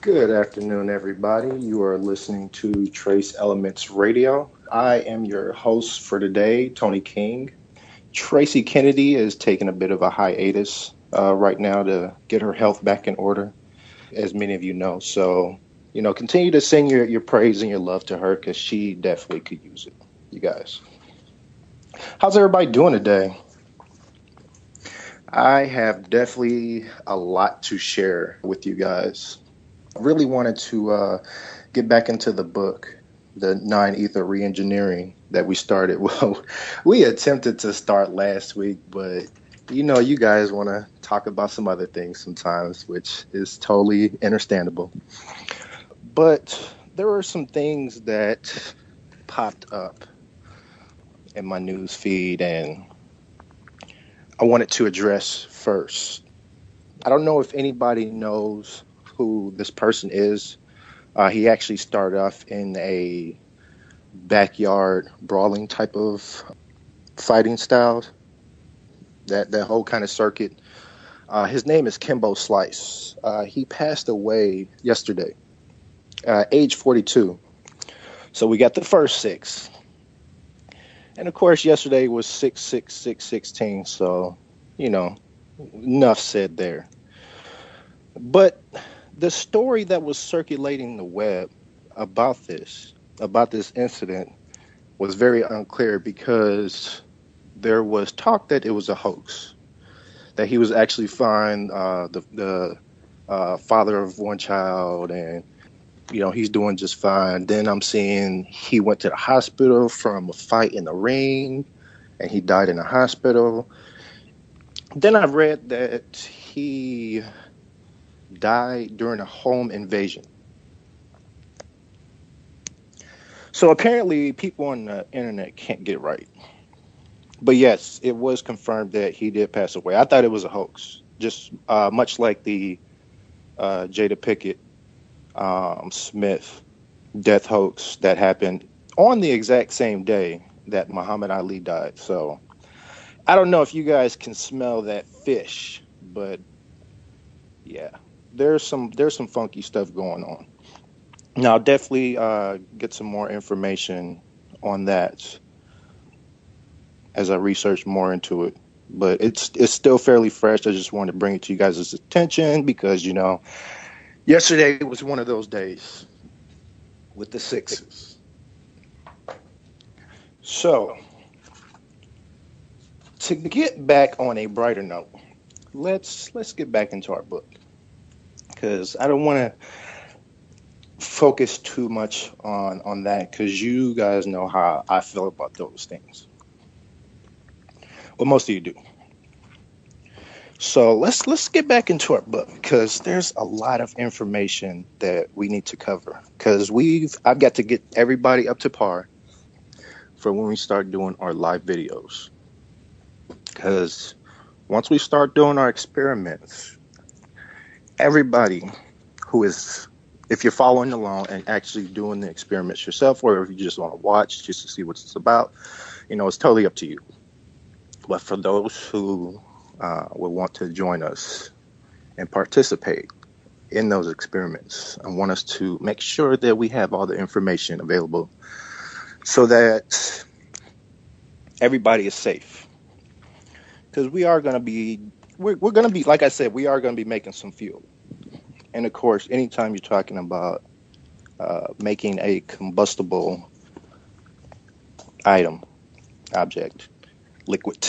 Good afternoon, everybody. You are listening to Trace Elements Radio. I am your host for today, Tony King. Tracy Kennedy is taking a bit of a hiatus right now to get her health back in order, as many of you know. So, continue to sing your praise and your love to her because she definitely could use it, you guys. How's everybody doing today? I have definitely a lot to share with you guys. I really wanted to get back into the book, the 9 Ether Reengineering that we started. Well, we attempted to start last week, but you guys want to talk about some other things sometimes, which is totally understandable. But there were some things that popped up in my news feed, and I wanted to address first. I don't know if anybody knows who this person is. He actually started off in a backyard brawling type of fighting style, that whole kind of circuit. His name is Kimbo Slice. He passed away yesterday, age 42. So we got the first six. And of course, yesterday was 66616. So, enough said there. But the story that was circulating the web about this incident was very unclear because there was talk that it was a hoax, that he was actually fine, the father of one child, and he's doing just fine. Then I'm seeing he went to the hospital from a fight in the ring, and he died in the hospital. Then I read that he died during a home invasion. So apparently people on the internet can't get it right. But yes, it was confirmed that he did pass away. I thought it was a hoax, just much like the Jada Pickett Smith death hoax that happened on the exact same day that Muhammad Ali died. So I don't know if you guys can smell that fish, but yeah, there's some funky stuff going on. Now, I'll definitely get some more information on that as I research more into it. But it's still fairly fresh. I just wanted to bring it to you guys' attention because, yesterday was one of those days with the sixes. So, to get back on a brighter note, let's get back into our book because I don't want to focus too much on that because you guys know how I feel about those things. Well, most of you do. So let's get back into our book because there's a lot of information that we need to cover because I've got to get everybody up to par for when we start doing our live videos. Because once we start doing our experiments, everybody who is, if you're following along and actually doing the experiments yourself, or if you just want to watch just to see what it's about, it's totally up to you. But for those who will want to join us and participate in those experiments, I want us to make sure that we have all the information available so that everybody is safe. Because we're going to be, like I said, we are going to be making some fuel. And of course, anytime you're talking about making a combustible item, object, liquid,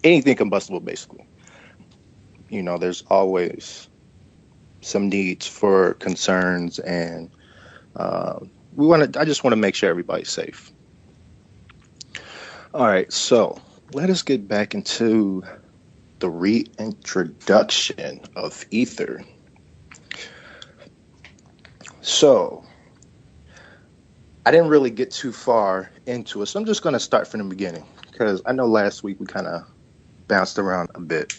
anything combustible, basically, there's always some needs for concerns, and I just want to make sure everybody's safe. All right, so let us get back into the reintroduction of ether. So I didn't really get too far into it, so I'm just going to start from the beginning because I know last week we kind of bounced around a bit.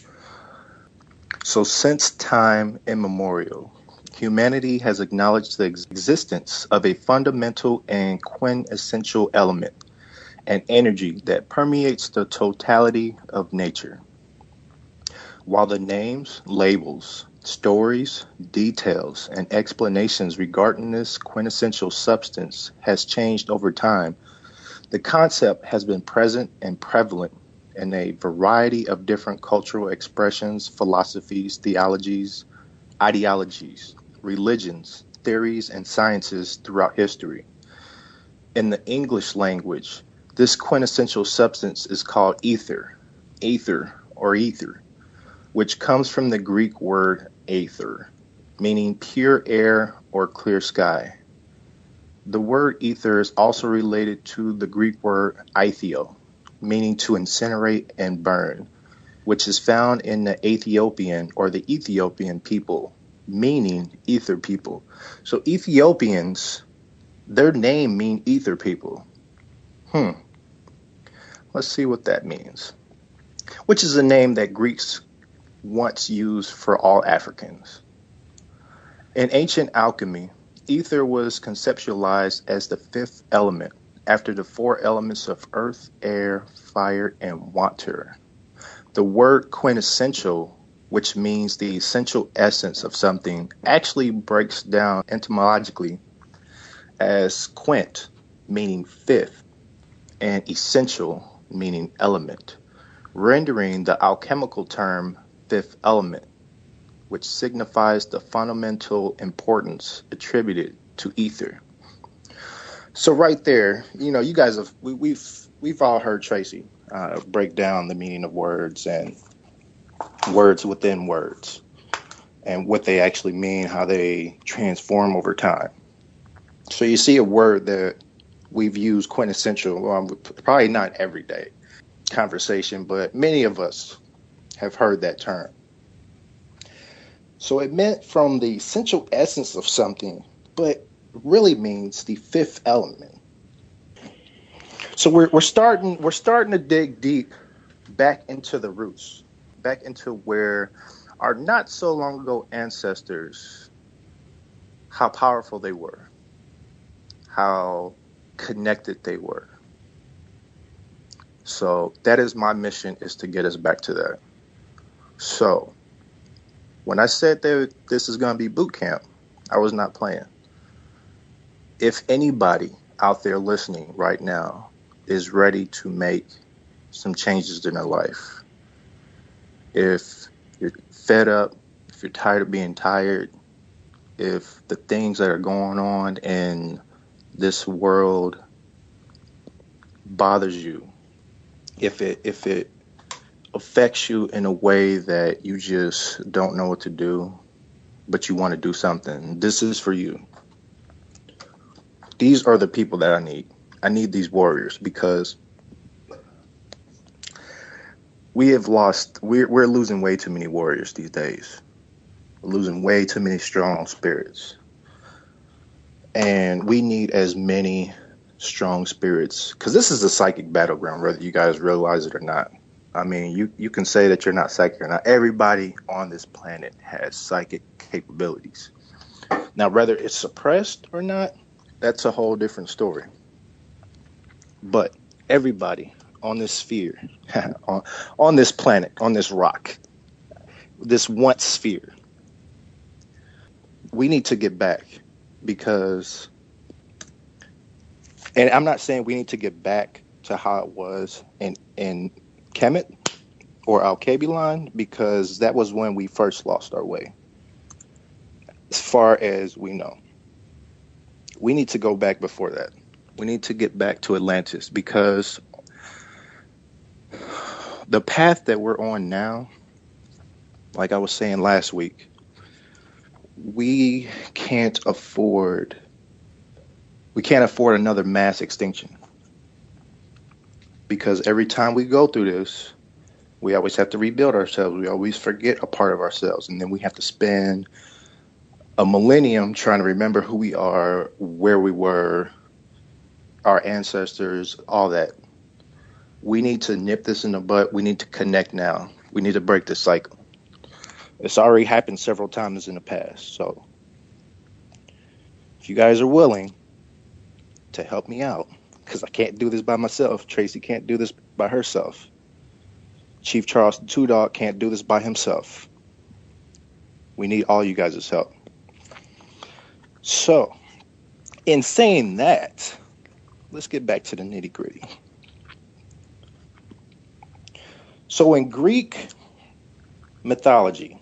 So since time immemorial, humanity has acknowledged the existence of a fundamental and quintessential element, an energy that permeates the totality of nature. While the names, labels, Stories, details, and explanations regarding this quintessential substance has changed over time. The concept has been present and prevalent in a variety of different cultural expressions, philosophies, theologies, ideologies, religions, theories, and sciences throughout history. In the English language, this quintessential substance is called ether, ether, which comes from the Greek word aether, meaning pure air or clear sky. The word ether is also related to the Greek word aithio, meaning to incinerate and burn, which is found in the Ethiopian people, meaning ether people. So Ethiopians, their name mean ether people. Let's see what that means. Which is a name that Greeks once used for all Africans. In ancient alchemy, ether was conceptualized as the fifth element after the four elements of earth, air, fire, and water. The word quintessential, which means the essential essence of something, actually breaks down etymologically as quint, meaning fifth, and essential, meaning element, rendering the alchemical term fifth element, which signifies the fundamental importance attributed to ether. So right there, you guys have we've all heard Tracy break down the meaning of words and words within words and what they actually mean, how they transform over time. So you see a word that we've used quintessential, probably not everyday conversation, but many of us have heard that term. So it meant from the essential essence of something, but really means the fifth element. So we're starting to dig deep back into the roots, back into where our not so long ago ancestors, how powerful they were, how connected they were. So that is my mission, is to get us back to that. So when I said that this is going to be boot camp, I was not playing. If anybody out there listening right now is ready to make some changes in their life, if you're fed up, if you're tired of being tired, if the things that are going on in this world bothers you, if it affects you in a way that you just don't know what to do, but you want to do something, this is for you. These are the people that I need. I need these warriors, because we're losing way too many warriors these days. We're losing way too many strong spirits. And we need as many strong spirits, because this is a psychic battleground, whether you guys realize it or not. I mean, you can say that you're not psychic or not. Everybody on this planet has psychic capabilities. Now, whether it's suppressed or not, that's a whole different story. But everybody on this sphere, on this planet, on this rock, this one sphere, we need to get back, because, and I'm not saying we need to get back to how it was in Kemet or Alkebulan, because that was when we first lost our way, as far as we know. We need to go back before that. We need to get back to Atlantis, because the path that we're on now, like I was saying last week, we can't afford another mass extinction, because every time we go through this, we always have to rebuild ourselves. We always forget a part of ourselves, and then we have to spend a millennium trying to remember who we are, where we were, our ancestors, all that. We need to nip this in the butt. We need to connect now. We need to break this cycle. It's already happened several times in the past. So if you guys are willing to help me out, because I can't do this by myself. Tracy can't do this by herself. Chief Charles the Two Dog can't do this by himself. We need all you guys' help. So, in saying that, let's get back to the nitty-gritty. So in Greek mythology,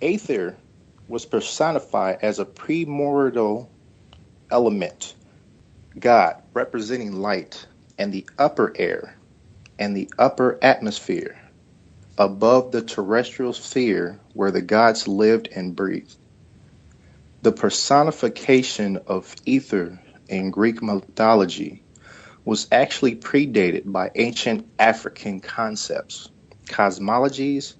Aether was personified as a primordial element, God representing light and the upper air and the upper atmosphere above the terrestrial sphere where the gods lived and breathed. The personification of ether in Greek mythology was actually predated by ancient African concepts, cosmologies,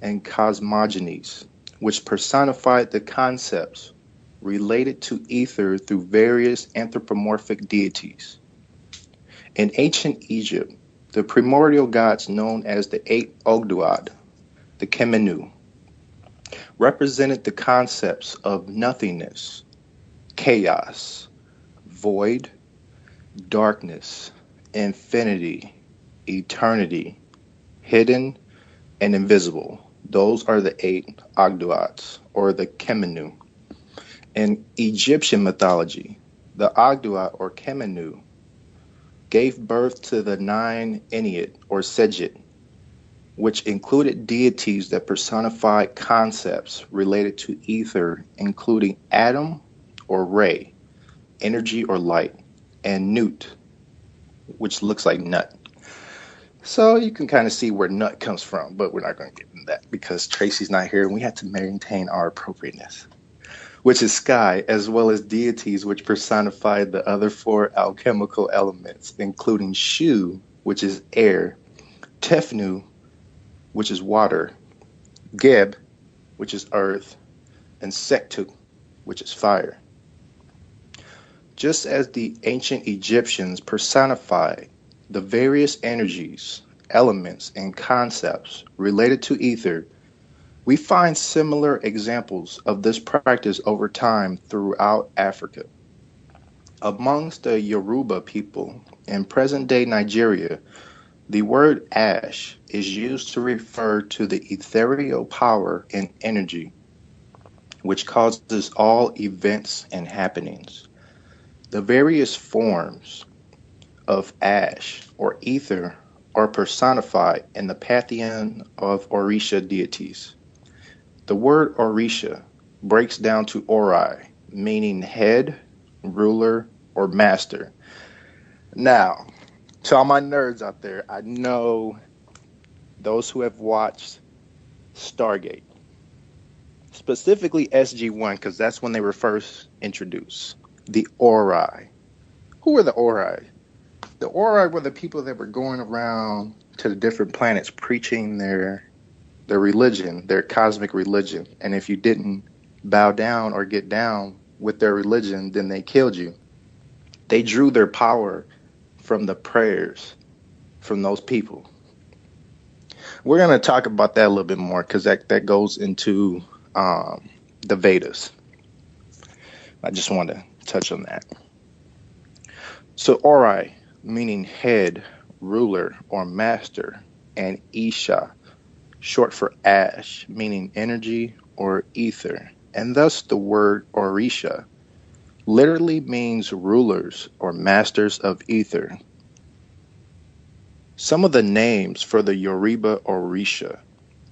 and cosmogonies, which personified the concepts related to ether through various anthropomorphic deities. In ancient Egypt, the primordial gods known as the eight Ogdoad, the Kemenu, represented the concepts of nothingness, chaos, void, darkness, infinity, eternity, hidden, and invisible. Those are the eight Ogdoads, or the Kemenu. In Egyptian mythology, the Ogdoad, or Kemenu, gave birth to the nine Ennead, or Sejet, which included deities that personified concepts related to ether, including Atom, or Ray, energy or light, and Nut, which looks like nut. So you can kind of see where nut comes from, but we're not going to get into that because Tracy's not here and we have to maintain our appropriateness, which is sky, as well as deities which personify the other four alchemical elements, including Shu, which is air, Tefnu, which is water, Geb, which is earth, and Sektu, which is fire. Just as the ancient Egyptians personified the various energies, elements, and concepts related to ether, we find similar examples of this practice over time throughout Africa. Amongst the Yoruba people in present-day Nigeria, the word ash is used to refer to the ethereal power and energy which causes all events and happenings. The various forms of ash or ether are personified in the pantheon of Orisha deities. The word Orisha breaks down to Ori, meaning head, ruler, or master. Now, to all my nerds out there, I know those who have watched Stargate, specifically SG-1, because that's when they were first introduced. The Ori. Who were the Ori? The Ori were the people that were going around to the different planets preaching their religion, their cosmic religion. And if you didn't bow down or get down with their religion, then they killed you. They drew their power from the prayers from those people. We're going to talk about that a little bit more because that goes into the Vedas. I just want to touch on that. So Ori, meaning head, ruler, or master, and Isha, short for ash, meaning energy or ether, and thus the word Orisha literally means rulers or masters of ether. Some of the names for the Yoruba Orisha,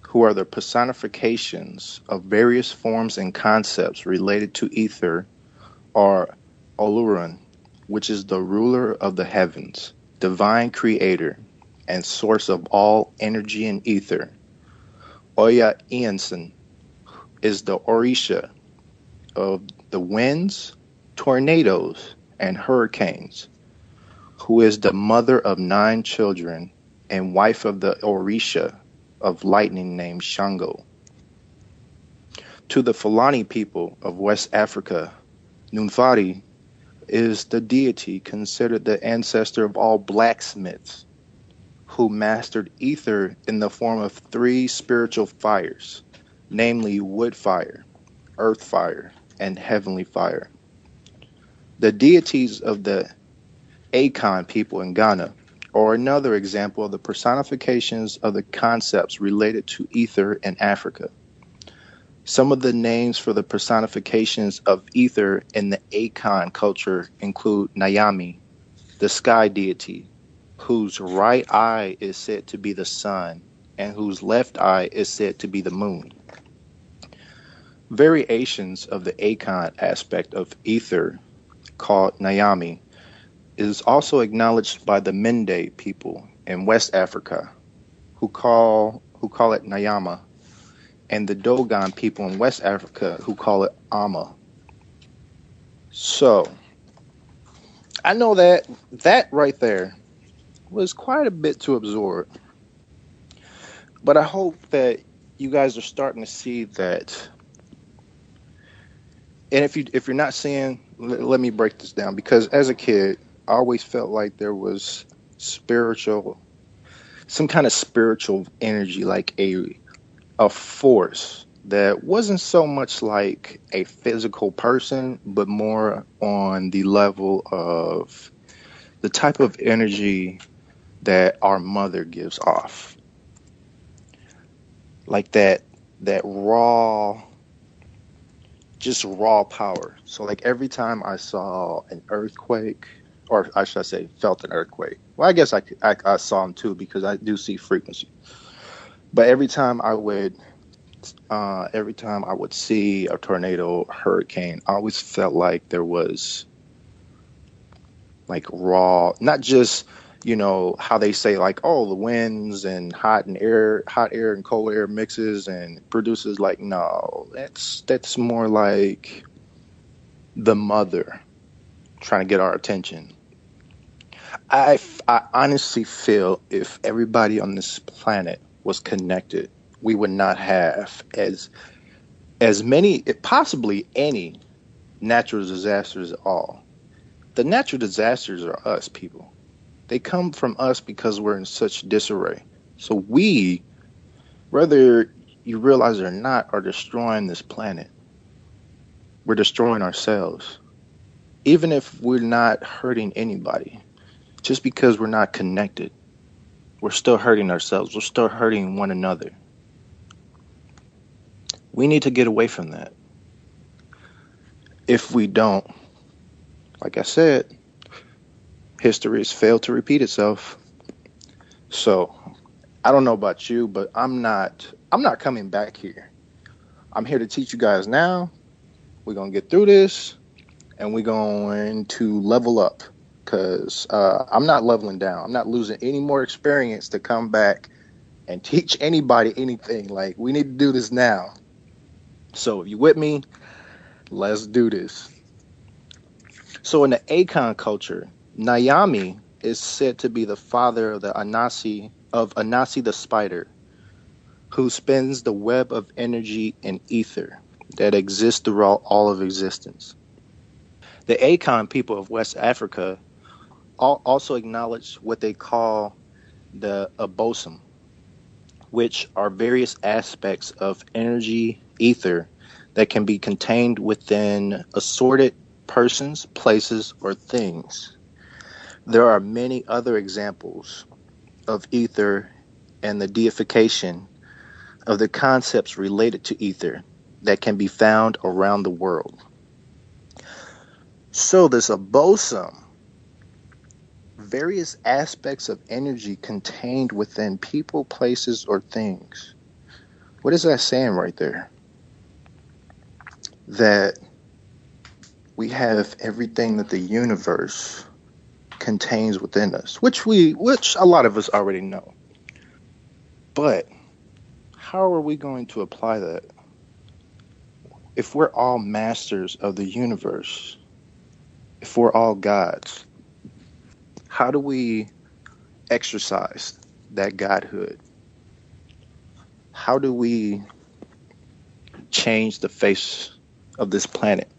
who are the personifications of various forms and concepts related to ether, are Oluran, which is the ruler of the heavens, divine creator, and source of all energy and ether. Oya Ianson is the Orisha of the winds, tornadoes, and hurricanes, who is the mother of 9 children and wife of the Orisha of lightning named Shango. To the Fulani people of West Africa, Nunfari is the deity considered the ancestor of all blacksmiths, who mastered ether in the form of 3 spiritual fires, namely wood fire, earth fire, and heavenly fire. The deities of the Akan people in Ghana are another example of the personifications of the concepts related to ether in Africa. Some of the names for the personifications of ether in the Akan culture include Nayami, the sky deity, whose right eye is said to be the sun and whose left eye is said to be the moon. Variations of the Akan aspect of ether, called Nayami, is also acknowledged by the Mende people in West Africa, who call it Nyama, and the Dogon people in West Africa who call it Ama. So I know that right there was quite a bit to absorb, but I hope that you guys are starting to see that. And if you're not seeing, let me break this down, because as a kid, I always felt like there was some kind of spiritual energy, like a force that wasn't so much like a physical person, but more on the level of the type of energy that our mother gives off. Like that raw, just raw power. So like every time I saw an earthquake, or I should say felt an earthquake. Well, I guess I saw them too, because I do see frequency. But every time I would see a tornado, hurricane, I always felt like there was like raw, not just, how they say like, oh, the winds and hot air and cold air mixes and produces, like, no, that's more like the mother trying to get our attention. I honestly feel if everybody on this planet was connected, we would not have as many, possibly any, natural disasters at all. The natural disasters are us, people. They come from us because we're in such disarray. So we, whether you realize it or not, are destroying this planet. We're destroying ourselves. Even if we're not hurting anybody, just because we're not connected, we're still hurting ourselves. We're still hurting one another. We need to get away from that. If we don't, like I said, history has failed to repeat itself. So I don't know about you, but I'm not coming back here. I'm here to teach you guys now. We're gonna get through this, and we're going to level up, because I'm not leveling down. I'm not losing any more experience to come back and teach anybody anything. Like, we need to do this now. So if you with me, let's do this. So in the Akan culture, Nayami is said to be the father of Anasi the spider, who spins the web of energy and ether that exists throughout all of existence. The Akan people of West Africa also acknowledge what they call the abosom, which are various aspects of energy, ether, that can be contained within assorted persons, places, or things. There are many other examples of ether and the deification of the concepts related to ether that can be found around the world. So this abosom, various aspects of energy contained within people, places, or things. What is that saying right there? That we have everything that the universe contains within us, which a lot of us already know. But how are we going to apply that if we're all masters of the universe? If we're all gods, how do we exercise that godhood? How do we change the face of this planet?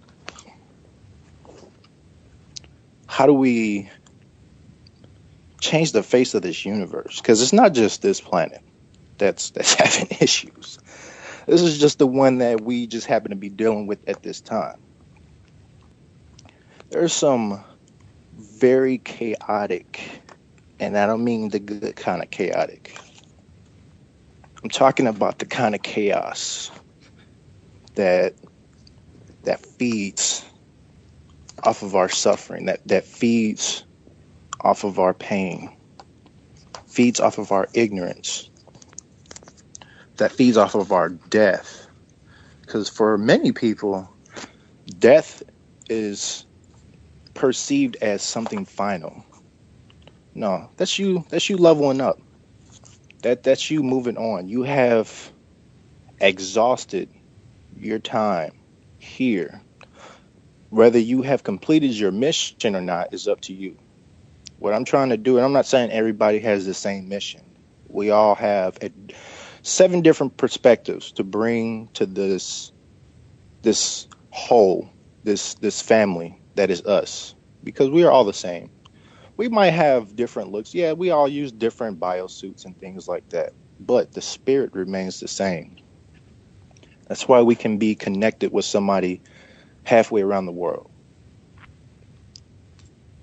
How do we change the face of this universe? Because it's not just this planet that's having issues. This is just the one that we just happen to be dealing with at this time. There's some very chaotic, and I don't mean the good kind of chaotic. I'm talking about the kind of chaos that feeds off of our suffering, that feeds off of our pain, feeds off of our ignorance, that feeds off of our death. Because for many people, death is perceived as something final. No, that's you leveling up. That's you moving on. You have exhausted your time here. Whether you have completed your mission or not is up to you. What I'm trying to do, and I'm not saying everybody has the same mission. We all have 7 different perspectives to bring to this whole, this family that is us, because we are all the same. We might have different looks. Yeah, we all use different biosuits and things like that, but the spirit remains the same. That's why we can be connected with somebody halfway around the world,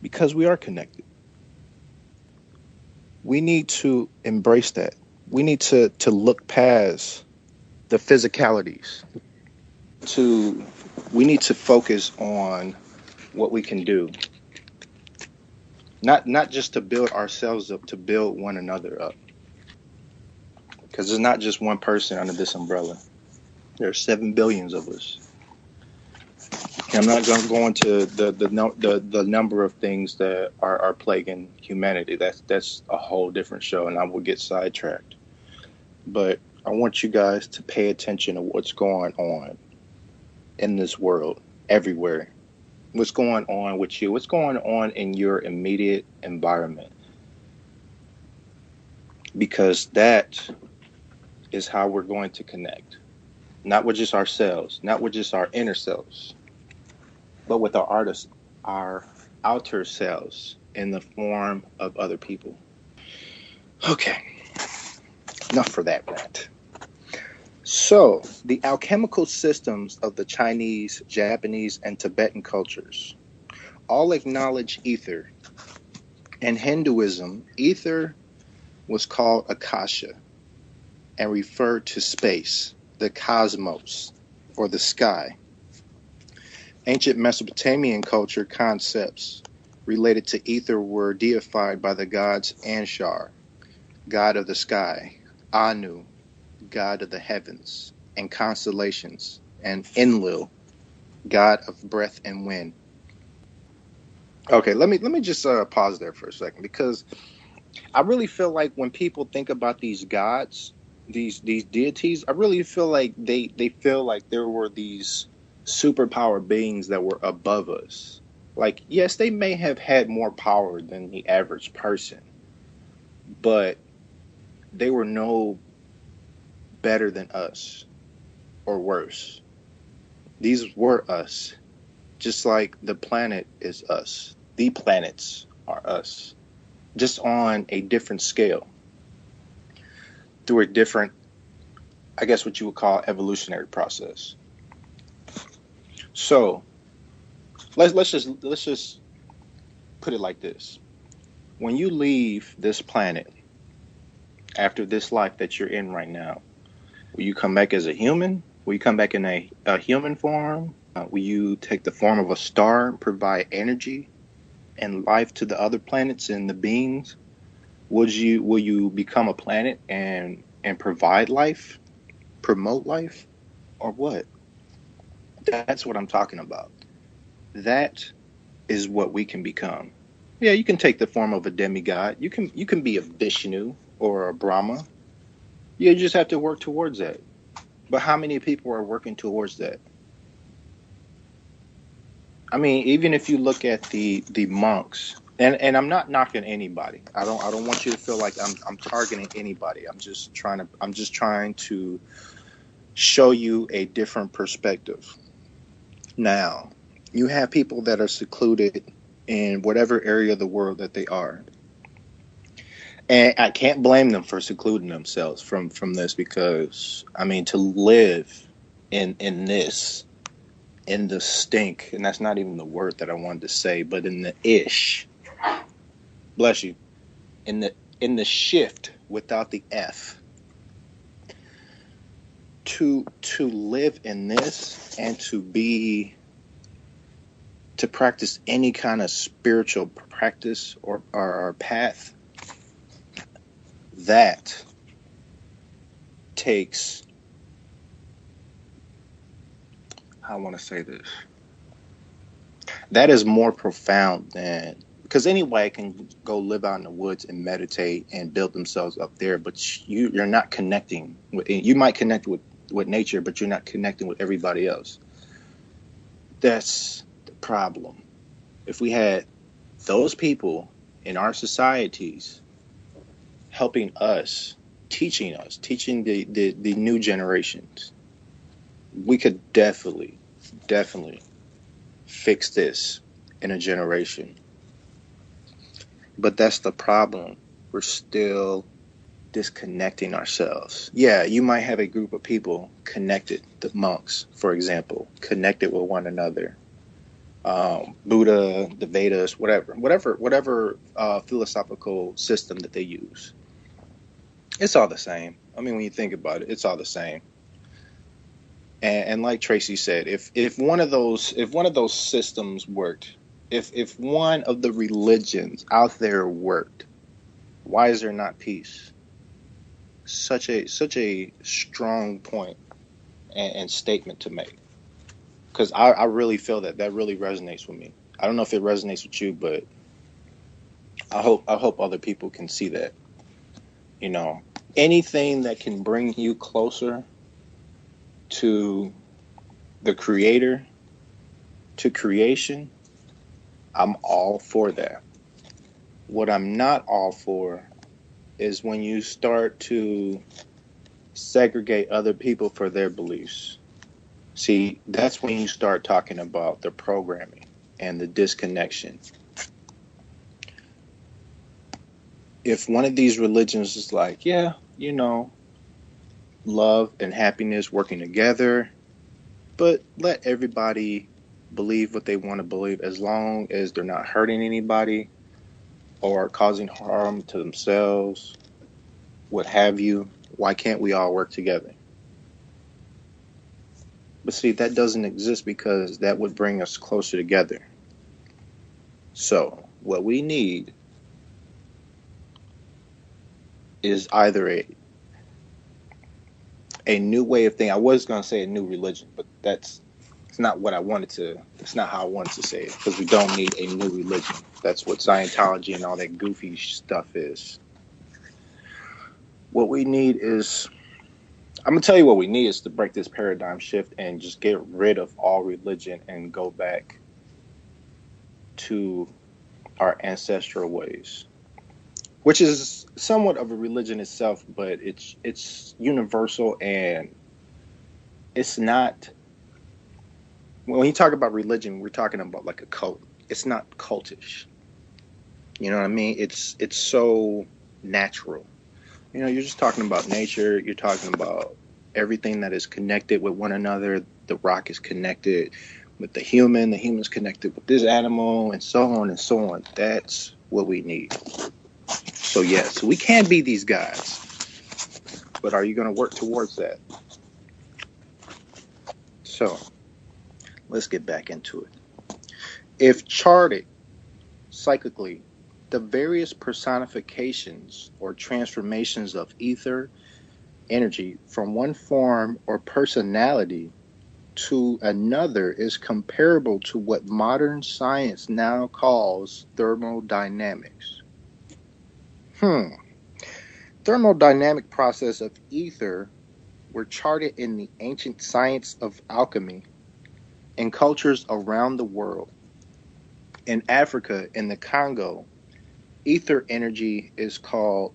because we are connected. We need to embrace that. We need to look past the physicalities. We need to focus on what we can do. Not just to build ourselves up, to build one another up. Because there's not just one person under this umbrella. There are 7 billions of us. I'm not going to go into the number of things that are plaguing humanity. That's a whole different show, and I will get sidetracked. But I want you guys to pay attention to what's going on in this world, everywhere. What's going on with you? What's going on in your immediate environment? Because that is how we're going to connect. Not with just ourselves, not with just our inner selves, but with our outer selves in the form of other people. Okay, enough for that rant. So, the alchemical systems of the Chinese, Japanese, and Tibetan cultures all acknowledge ether. In Hinduism, ether was called Akasha and referred to space, the cosmos, or the sky. Ancient Mesopotamian culture concepts related to ether were deified by the gods Anshar, god of the sky, Anu, god of the heavens and constellations, and Enlil, god of breath and wind. Okay, let me just pause there for a second, because I really feel like when people think about these gods, these deities, I really feel like they feel like there were these superpower beings that were above us. Like, yes, they may have had more power than the average person, but they were no better than us or worse. These were us, just like the planet is us. The planets are us, just on a different scale, through a different, I guess what you would call, evolutionary process. So let's just put it like this. When you leave this planet after this life that you're in right now, will you come back as a human? Will you come back in a human form? Will you take the form of a star and provide energy and life to the other planets and the beings? Will you become a planet and provide life, promote life, or what? That's what I'm talking about. That is what we can become. Yeah, you can take the form of a demigod. You can be a Vishnu or a Brahma. You just have to work towards that. But how many people are working towards that? I mean, even if you look at the monks, and I'm not knocking anybody. I don't want you to feel like I'm targeting anybody. I'm just trying to show you a different perspective. Now, you have people that are secluded in whatever area of the world that they are. And I can't blame them for secluding themselves from this, because, I mean, to live in this, in the stink, and that's not even the word that I wanted to say, but in the ish, bless you, in the shift without the F, to live in this and to practice any kind of spiritual practice or path, that takes, I want to say this, that is more profound than, because anybody can go live out in the woods and meditate and build themselves up there, but you're not connecting with, you might connect with nature, but you're not connecting with everybody else. That's the problem. If we had those people in our societies helping us, teaching the new generations, we could definitely fix this in a generation. But that's the problem. We're still disconnecting ourselves. Yeah, you might have a group of people connected, the monks, for example, connected with one another. Buddha, the Vedas, whatever philosophical system that they use. It's all the same. I mean, when you think about it, it's all the same. And like Tracy said, if one of those systems worked, if one of the religions out there worked, why is there not peace? Such a strong point and statement to make, because I really feel that really resonates with me. I don't know if it resonates with you, but I hope other people can see that. You know, anything that can bring you closer to the Creator, to creation, I'm all for that. What I'm not all for is when you start to segregate other people for their beliefs. See, that's when you start talking about the programming and the disconnection. If one of these religions is like, yeah, you know, love and happiness working together, but let everybody believe what they want to believe as long as they're not hurting anybody or causing harm to themselves, what have you, why can't we all work together? But see, that doesn't exist because that would bring us closer together. So what we need is either a new way of thinking. I was going to say a new religion, but it's not what I wanted to. It's not how I wanted to say it, because we don't need a new religion. That's what Scientology and all that goofy stuff is. What we need is, I'm going to tell you what we need is to break this paradigm shift and just get rid of all religion and go back to our ancestral ways, which is somewhat of a religion itself, but it's universal, and it's not, when you talk about religion, we're talking about like a cult. It's not cultish. You know what I mean? It's so natural. You know, you're just talking about nature. You're talking about everything that is connected with one another. The rock is connected with the human's connected with this animal, and so on and so on. That's what we need. So yes, we can be these guys, but are you going to work towards that? So let's get back into it. If charted cyclically, the various personifications or transformations of ether energy from one form or personality to another is comparable to what modern science now calls thermodynamics. Thermodynamic process of ether were charted in the ancient science of alchemy in cultures around the world. In Africa, in the Congo, ether energy is called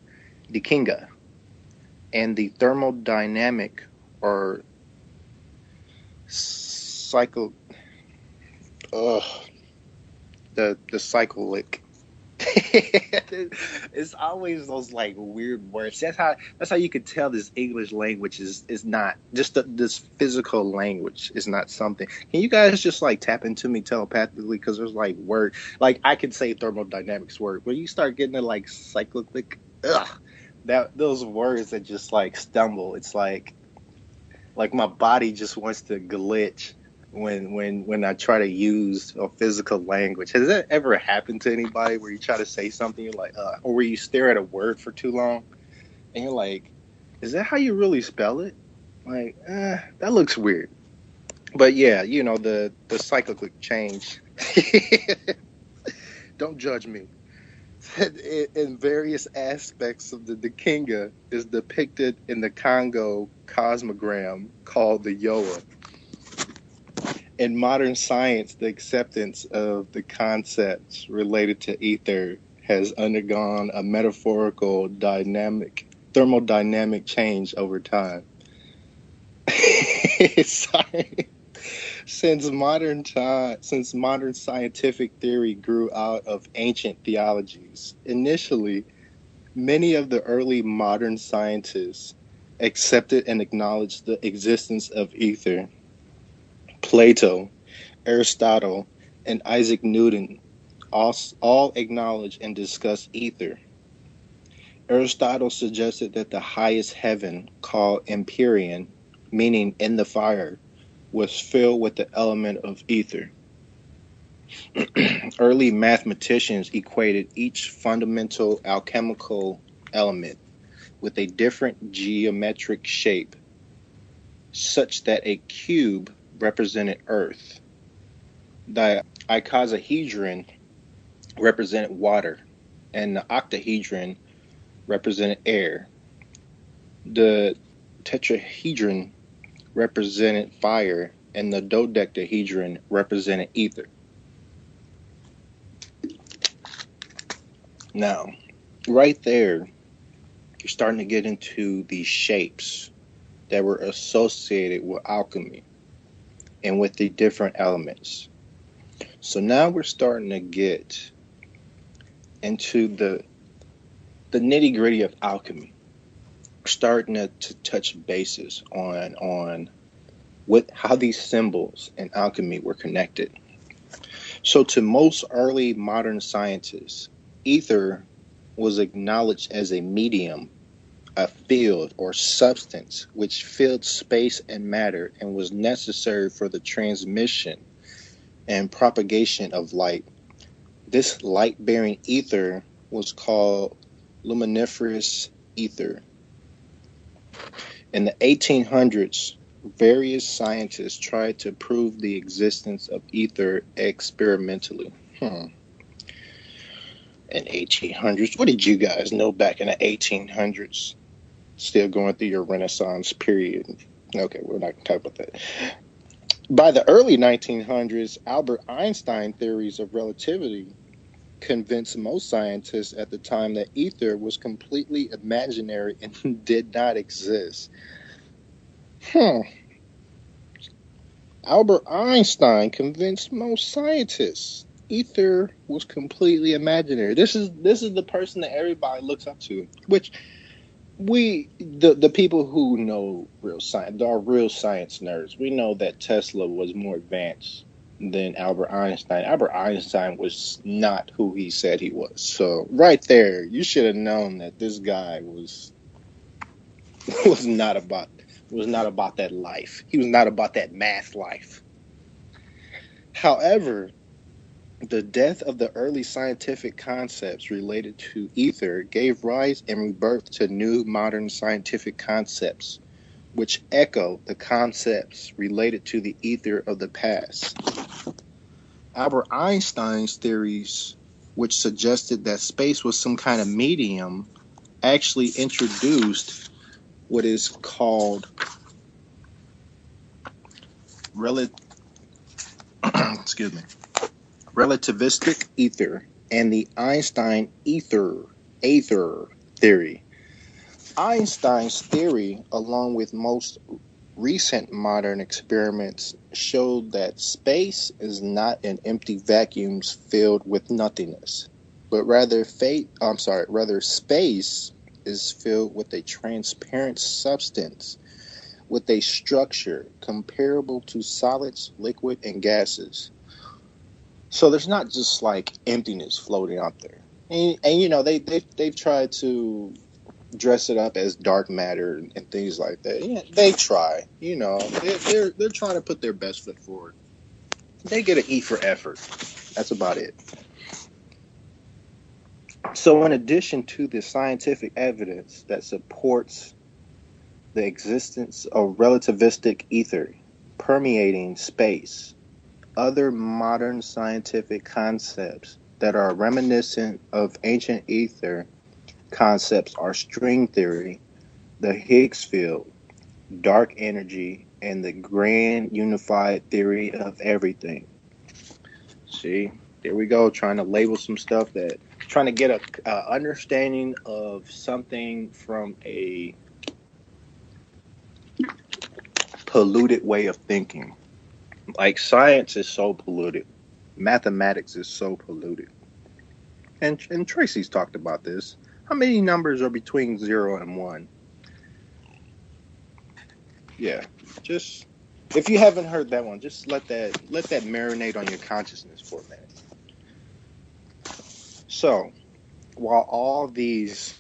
Dikinga, and the thermodynamic or cycle, the cyclic. It's always those like weird words. That's how you could tell this English language is not just this physical language is not something. Can you guys just like tap into me telepathically? Because there's like word, like I could say thermodynamics word, when you start getting to like cyclic, those words that just like stumble. It's like Like my body just wants to glitch when I try to use a physical language. Has that ever happened to anybody where you try to say something, you're like, or where you stare at a word for too long and you're like, is that how you really spell it? Like, that looks weird. But yeah, the cyclic change. Don't judge me. In various aspects of the Kinga is depicted in the Congo cosmogram called the Yoa. In modern science, the acceptance of the concepts related to ether has undergone a metaphorical thermodynamic change over time. Sorry. Since modern scientific theory grew out of ancient theologies, initially, many of the early modern scientists accepted and acknowledged the existence of ether. Plato, Aristotle, and Isaac Newton all acknowledge and discuss ether. Aristotle suggested that the highest heaven, called Empyrean, meaning in the fire, was filled with the element of ether. Early mathematicians equated each fundamental alchemical element with a different geometric shape, such that a cube represented Earth, the icosahedron represented water, and the octahedron represented air. The tetrahedron represented fire, and the dodecahedron represented ether. Now, right there, you're starting to get into these shapes that were associated with alchemy and with the different elements. So now we're starting to get into the nitty-gritty of alchemy. We're starting to touch bases on how these symbols and alchemy were connected. So to most early modern scientists, ether was acknowledged as a medium, a field or substance which filled space and matter and was necessary for the transmission and propagation of light. This light-bearing ether was called luminiferous ether. In the 1800s, various scientists tried to prove the existence of ether experimentally. In 1800s, what did you guys know back in the 1800s? Still going through your Renaissance period. Okay, we're not going to talk about that. By the early 1900s, Albert Einstein's theories of relativity convinced most scientists at the time that ether was completely imaginary and did not exist. Albert Einstein convinced most scientists ether was completely imaginary. This is the person that everybody looks up to, which the people who know real science, are real science nerds. We know that Tesla was more advanced than Albert Einstein. Albert Einstein was not who he said he was. So right there, you should have known that this guy was not about that life. He was not about that math life. However, the death of the early scientific concepts related to ether gave rise and rebirth to new modern scientific concepts, which echo the concepts related to the ether of the past. Albert Einstein's theories, which suggested that space was some kind of medium, actually introduced what is called relativistic ether and the Einstein Aether theory. Einstein's theory, along with most recent modern experiments, showed that space is not an empty vacuum filled with nothingness, but rather space is filled with a transparent substance with a structure comparable to solids, liquid, and gases. So there's not just like emptiness floating out there. And they've tried to dress it up as dark matter and things like that. Yeah, they try. You know, they're trying to put their best foot forward. They get an E for effort. That's about it. So, in addition to the scientific evidence that supports the existence of relativistic ether permeating space, other modern scientific concepts that are reminiscent of ancient ether concepts are string theory, the Higgs field, dark energy, and the grand unified theory of everything. See, there we go, trying to label some stuff that, trying to get a understanding of something from a polluted way of thinking. Like science is so polluted, mathematics is so polluted, and Tracy's talked about this. How many numbers are between 0 and 1? Yeah, just if you haven't heard that one, just let that marinate on your consciousness for a minute. So, while all these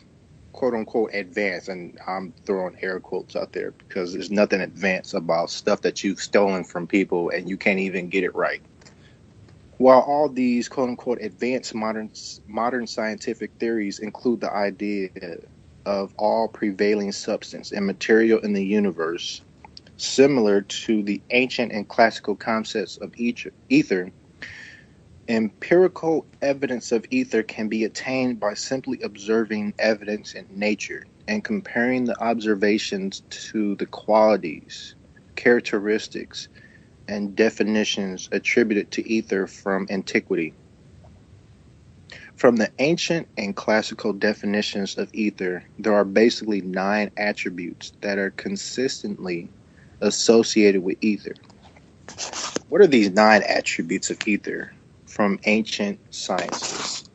quote unquote advanced, and I'm throwing air quotes out there because there's nothing advanced about stuff that you've stolen from people and you can't even get it right. While all these quote unquote advanced modern scientific theories include the idea of all prevailing substance and material in the universe, similar to the ancient and classical concepts of ether, empirical evidence of ether can be attained by simply observing evidence in nature and comparing the observations to the qualities, characteristics, and definitions attributed to ether from antiquity. From the ancient and classical definitions of ether, there are basically 9 attributes that are consistently associated with ether. What are these 9 attributes of ether from ancient sciences?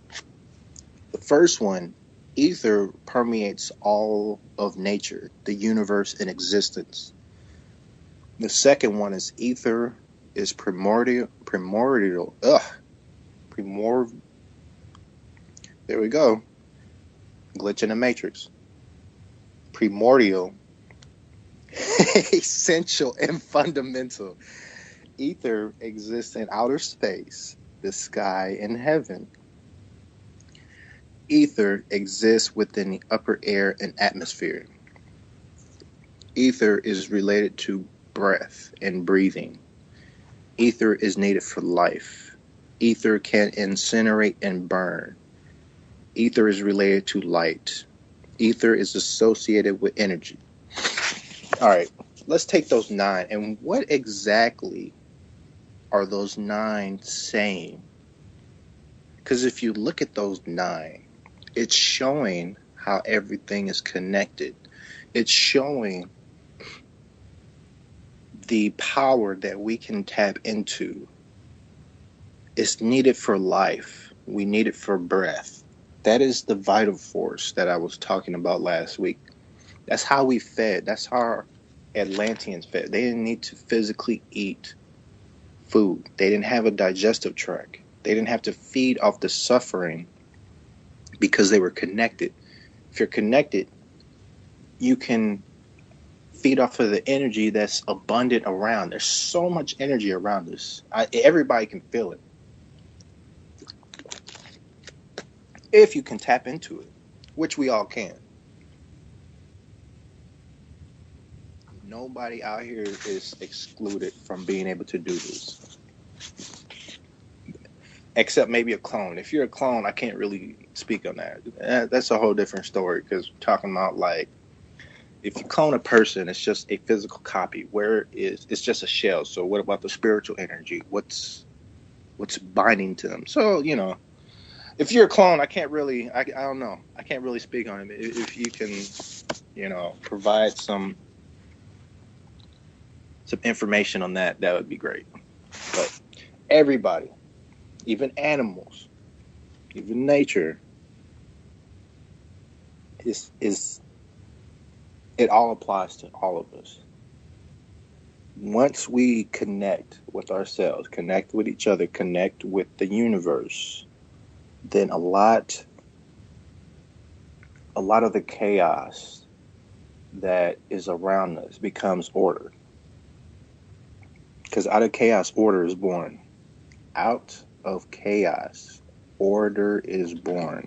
The first one, ether permeates all of nature, the universe, and existence. The second one is ether is primordial. There we go. Glitch in the matrix. Primordial, essential, and fundamental. Ether exists in outer space, the sky, and heaven. Ether exists within the upper air and atmosphere. Ether is related to breath and breathing. Ether is needed for life. Ether can incinerate and burn. Ether is related to light. Ether is associated with energy. All right, let's take those 9. And what exactly are those 9 saying? Because if you look at those 9, it's showing how everything is connected. It's showing the power that we can tap into. It's needed for life. We need it for breath. That is the vital force that I was talking about last week. That's how we fed. That's how our Atlanteans fed. They didn't need to physically eat food. They didn't have a digestive tract. They didn't have to feed off the suffering because they were connected. If you're connected, you can feed off of the energy that's abundant around. There's so much energy around us. Everybody can feel it. If you can tap into it, which we all can. Nobody out here is excluded from being able to do this. Except maybe a clone. If you're a clone, I can't really speak on that. That's a whole different story, because we're talking about, like, if you clone a person, it's just a physical copy. It's just a shell. So what about the spiritual energy? What's binding to them? So, if you're a clone, I don't know. I can't really speak on it. If you can, provide some information on that, that would be great. But everybody, even animals, even nature, it all applies to all of us. Once we connect with ourselves, connect with each other, connect with the universe, then a lot a lot of the chaos that is around us becomes order. Because out of chaos, order is born. Out of chaos, order is born.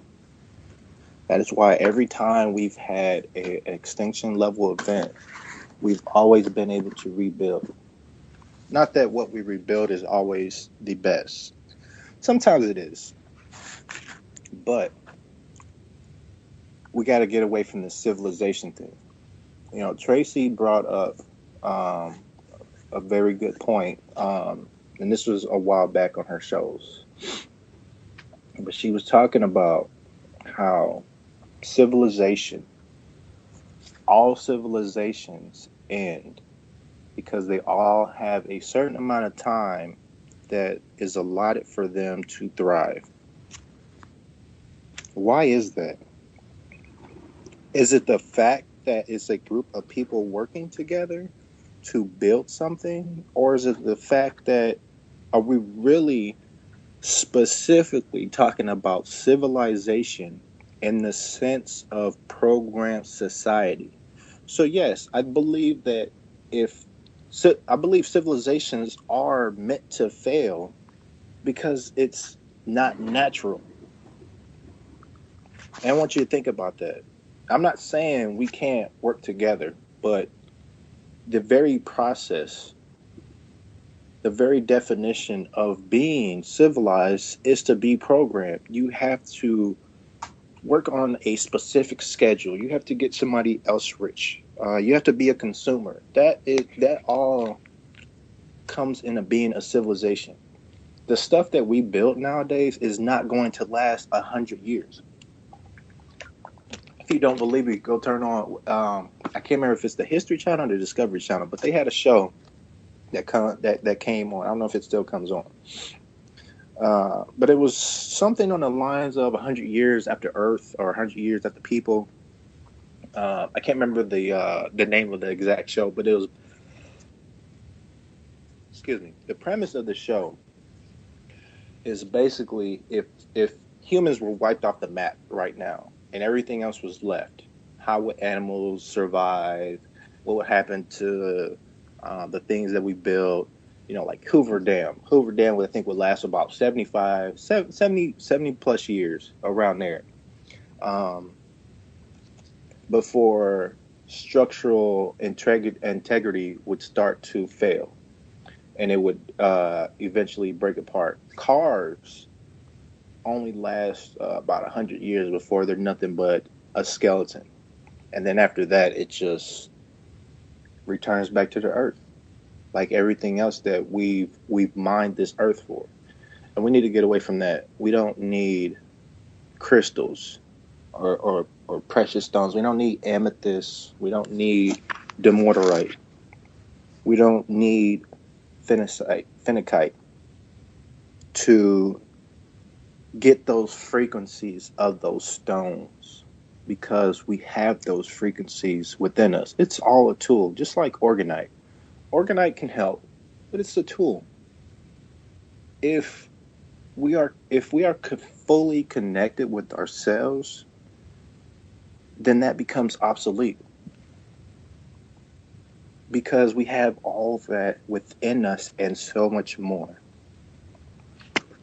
That is why every time we've had an extinction level event, we've always been able to rebuild. Not that what we rebuild is always the best. Sometimes it is. But we got to get away from the civilization thing. You know, Tracy brought up a very good point. And this was a while back on her shows. But she was talking about how all civilizations end because they all have a certain amount of time that is allotted for them to thrive. Why is that? Is it the fact that it's a group of people working together to build something? Or is it the fact that are we really specifically talking about civilization in the sense of programmed society? So yes, I believe that I believe civilizations are meant to fail because it's not natural. And I want you to think about that. I'm not saying we can't work together, but the very process, the very definition of being civilized is to be programmed. You have to work on a specific schedule. You have to get somebody else rich. You have to be a consumer. That all comes into being a civilization. The stuff that we build nowadays is not going to last 100 years. If you don't believe me, go turn on. I can't remember if it's the History Channel or the Discovery Channel, but they had a show that came on. I don't know if it still comes on. But it was something on the lines of 100 years after Earth or 100 years after people. I can't remember the name of the exact show, but it was. Excuse me. The premise of the show is basically if humans were wiped off the map right now and everything else was left, how would animals survive? What would happen to the things that we built? You know, like Hoover Dam. Hoover Dam, I think, would last about 70 plus years, around there, before structural integrity would start to fail, and it would eventually break apart. Cars only last about 100 years before they're nothing but a skeleton, and then after that, it just returns back to the earth, like everything else that we've mined this earth for. And we need to get away from that. We don't need crystals or precious stones. We don't need amethyst. We don't need demortarite. We don't need phenakite to get those frequencies of those stones, because we have those frequencies within us. It's all a tool, just like organite. Organite can help, but it's a tool. If we are fully connected with ourselves, then that becomes obsolete, because we have all that within us and so much more.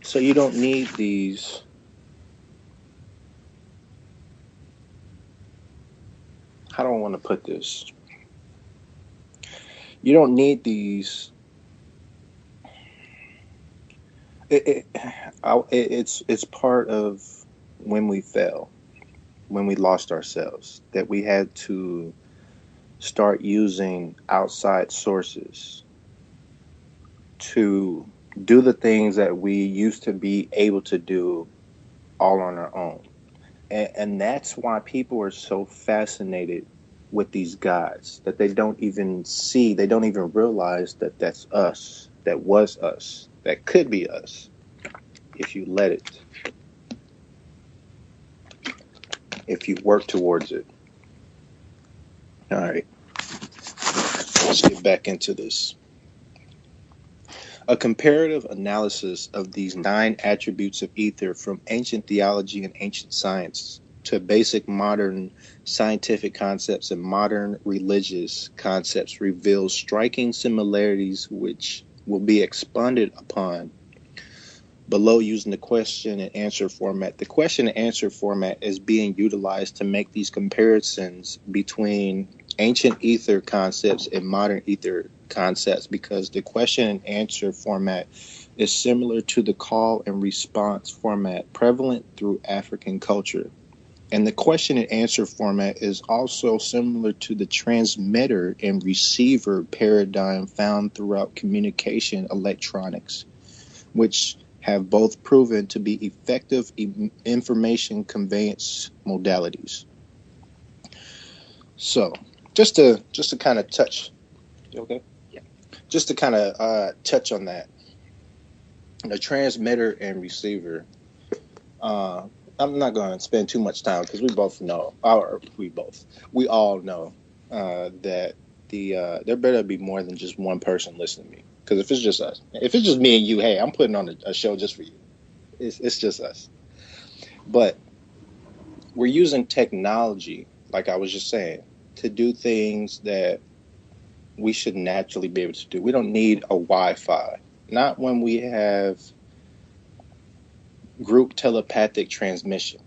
So you don't need these how do I want to put this? You don't need these. It's part of when we fell, when we lost ourselves, that we had to start using outside sources to do the things that we used to be able to do all on our own. And that's why people are so fascinated with these gods, that they don't even see, they don't even realize that that's us, that was us, that could be us, if you let it, if you work towards it. All right, let's get back into this. A comparative analysis of these 9 attributes of ether from ancient theology and ancient science to basic modern scientific concepts and modern religious concepts reveals striking similarities which will be expanded upon below using the question and answer format. The question and answer format is being utilized to make these comparisons between ancient ether concepts and modern ether concepts, because the question and answer format is similar to the call and response format prevalent through African culture. And the question and answer format is also similar to the transmitter and receiver paradigm found throughout communication electronics, which have both proven to be effective information conveyance modalities. So, just to kind of touch, okay, yeah, just to kind of touch on that, the transmitter and receiver. I'm not going to spend too much time because we all know that there better be more than just one person listening to me. Because if it's just us, if it's just me and you, hey, I'm putting on a show just for you. It's just us. But we're using technology, like I was just saying, to do things that we should naturally be able to do. We don't need a Wi-Fi. Not when we have group telepathic transmission.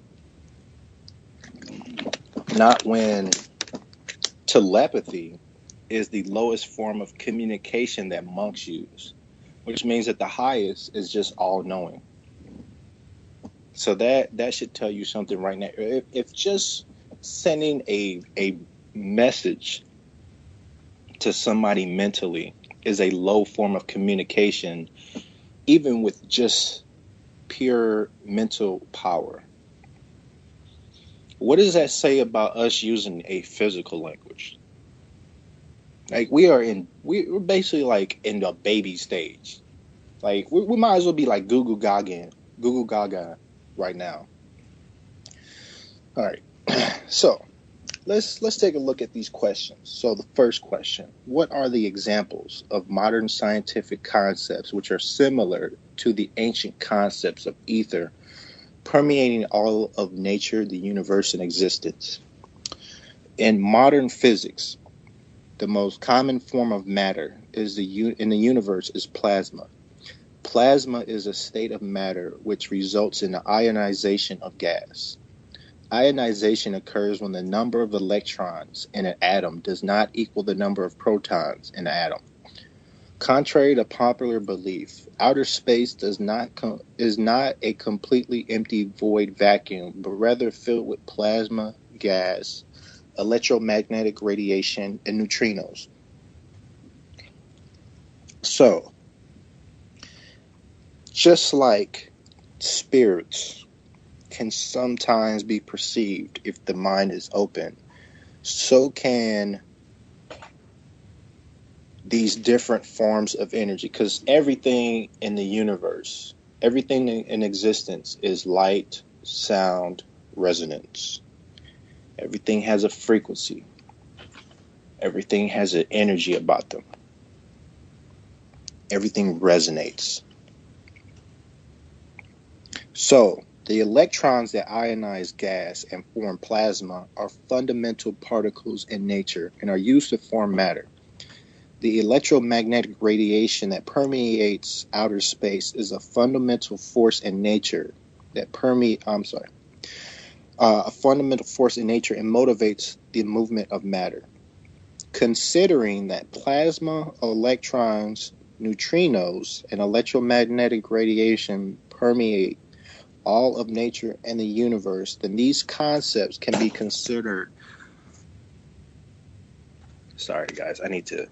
Not when telepathy is the lowest form of communication that monks use, which means that the highest is just all-knowing. So that should tell you something right now. If just sending a message to somebody mentally is a low form of communication, even with just pure mental power, what does that say about us using a physical language? Like we're basically like in the baby stage. Like we might as well be like Google Gaga right now. All right, so let's take a look at these questions. So the first question: what are the examples of modern scientific concepts which are similar to the ancient concepts of ether, permeating all of nature, the universe, and existence? In modern physics, the most common form of matter in the universe is plasma. Plasma is a state of matter which results in the ionization of gas. Ionization occurs when the number of electrons in an atom does not equal the number of protons in an atom. Contrary to popular belief, outer space is not a completely empty void vacuum, but rather filled with plasma, gas, electromagnetic radiation, and neutrinos. So, just like spirits can sometimes be perceived if the mind is open, so can these different forms of energy, because everything in the universe, everything in existence is light, sound, resonance. Everything has a frequency. Everything has an energy about them. Everything resonates. So, the electrons that ionize gas and form plasma are fundamental particles in nature and are used to form matter. The electromagnetic radiation that permeates outer space is a fundamental force in nature a fundamental force in nature and motivates the movement of matter. Considering that plasma, electrons, neutrinos, and electromagnetic radiation permeate all of nature and the universe, then these concepts can be considered. Sorry, guys, I need to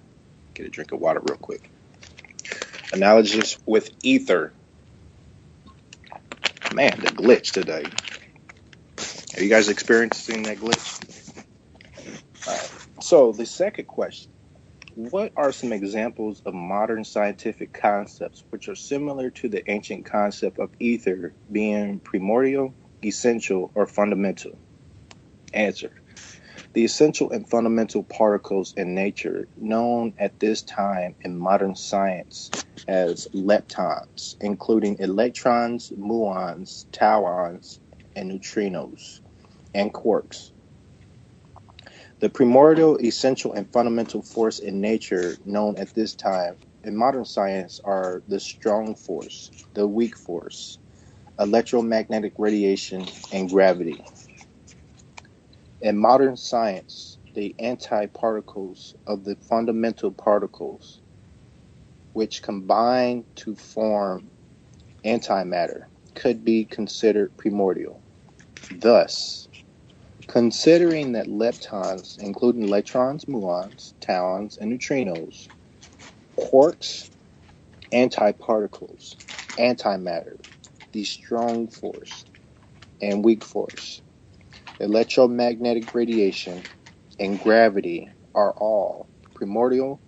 get a drink of water real quick. Analogous with ether. Man, the glitch today. Are you guys experiencing that glitch? All right. So the second question: what are some examples of modern scientific concepts which are similar to the ancient concept of ether being primordial, essential, or fundamental? Answer: the essential and fundamental particles in nature, known at this time in modern science as leptons, including electrons, muons, tauons, and neutrinos. and quarks. The primordial, essential, and fundamental force in nature known at this time in modern science are the strong force, the weak force, electromagnetic radiation, and gravity. In modern science, the antiparticles of the fundamental particles, which combine to form antimatter, could be considered primordial. Thus, considering that leptons, including electrons, muons, tauns, and neutrinos, quarks, antiparticles, antimatter, the strong force and weak force, electromagnetic radiation, and gravity are all primordial,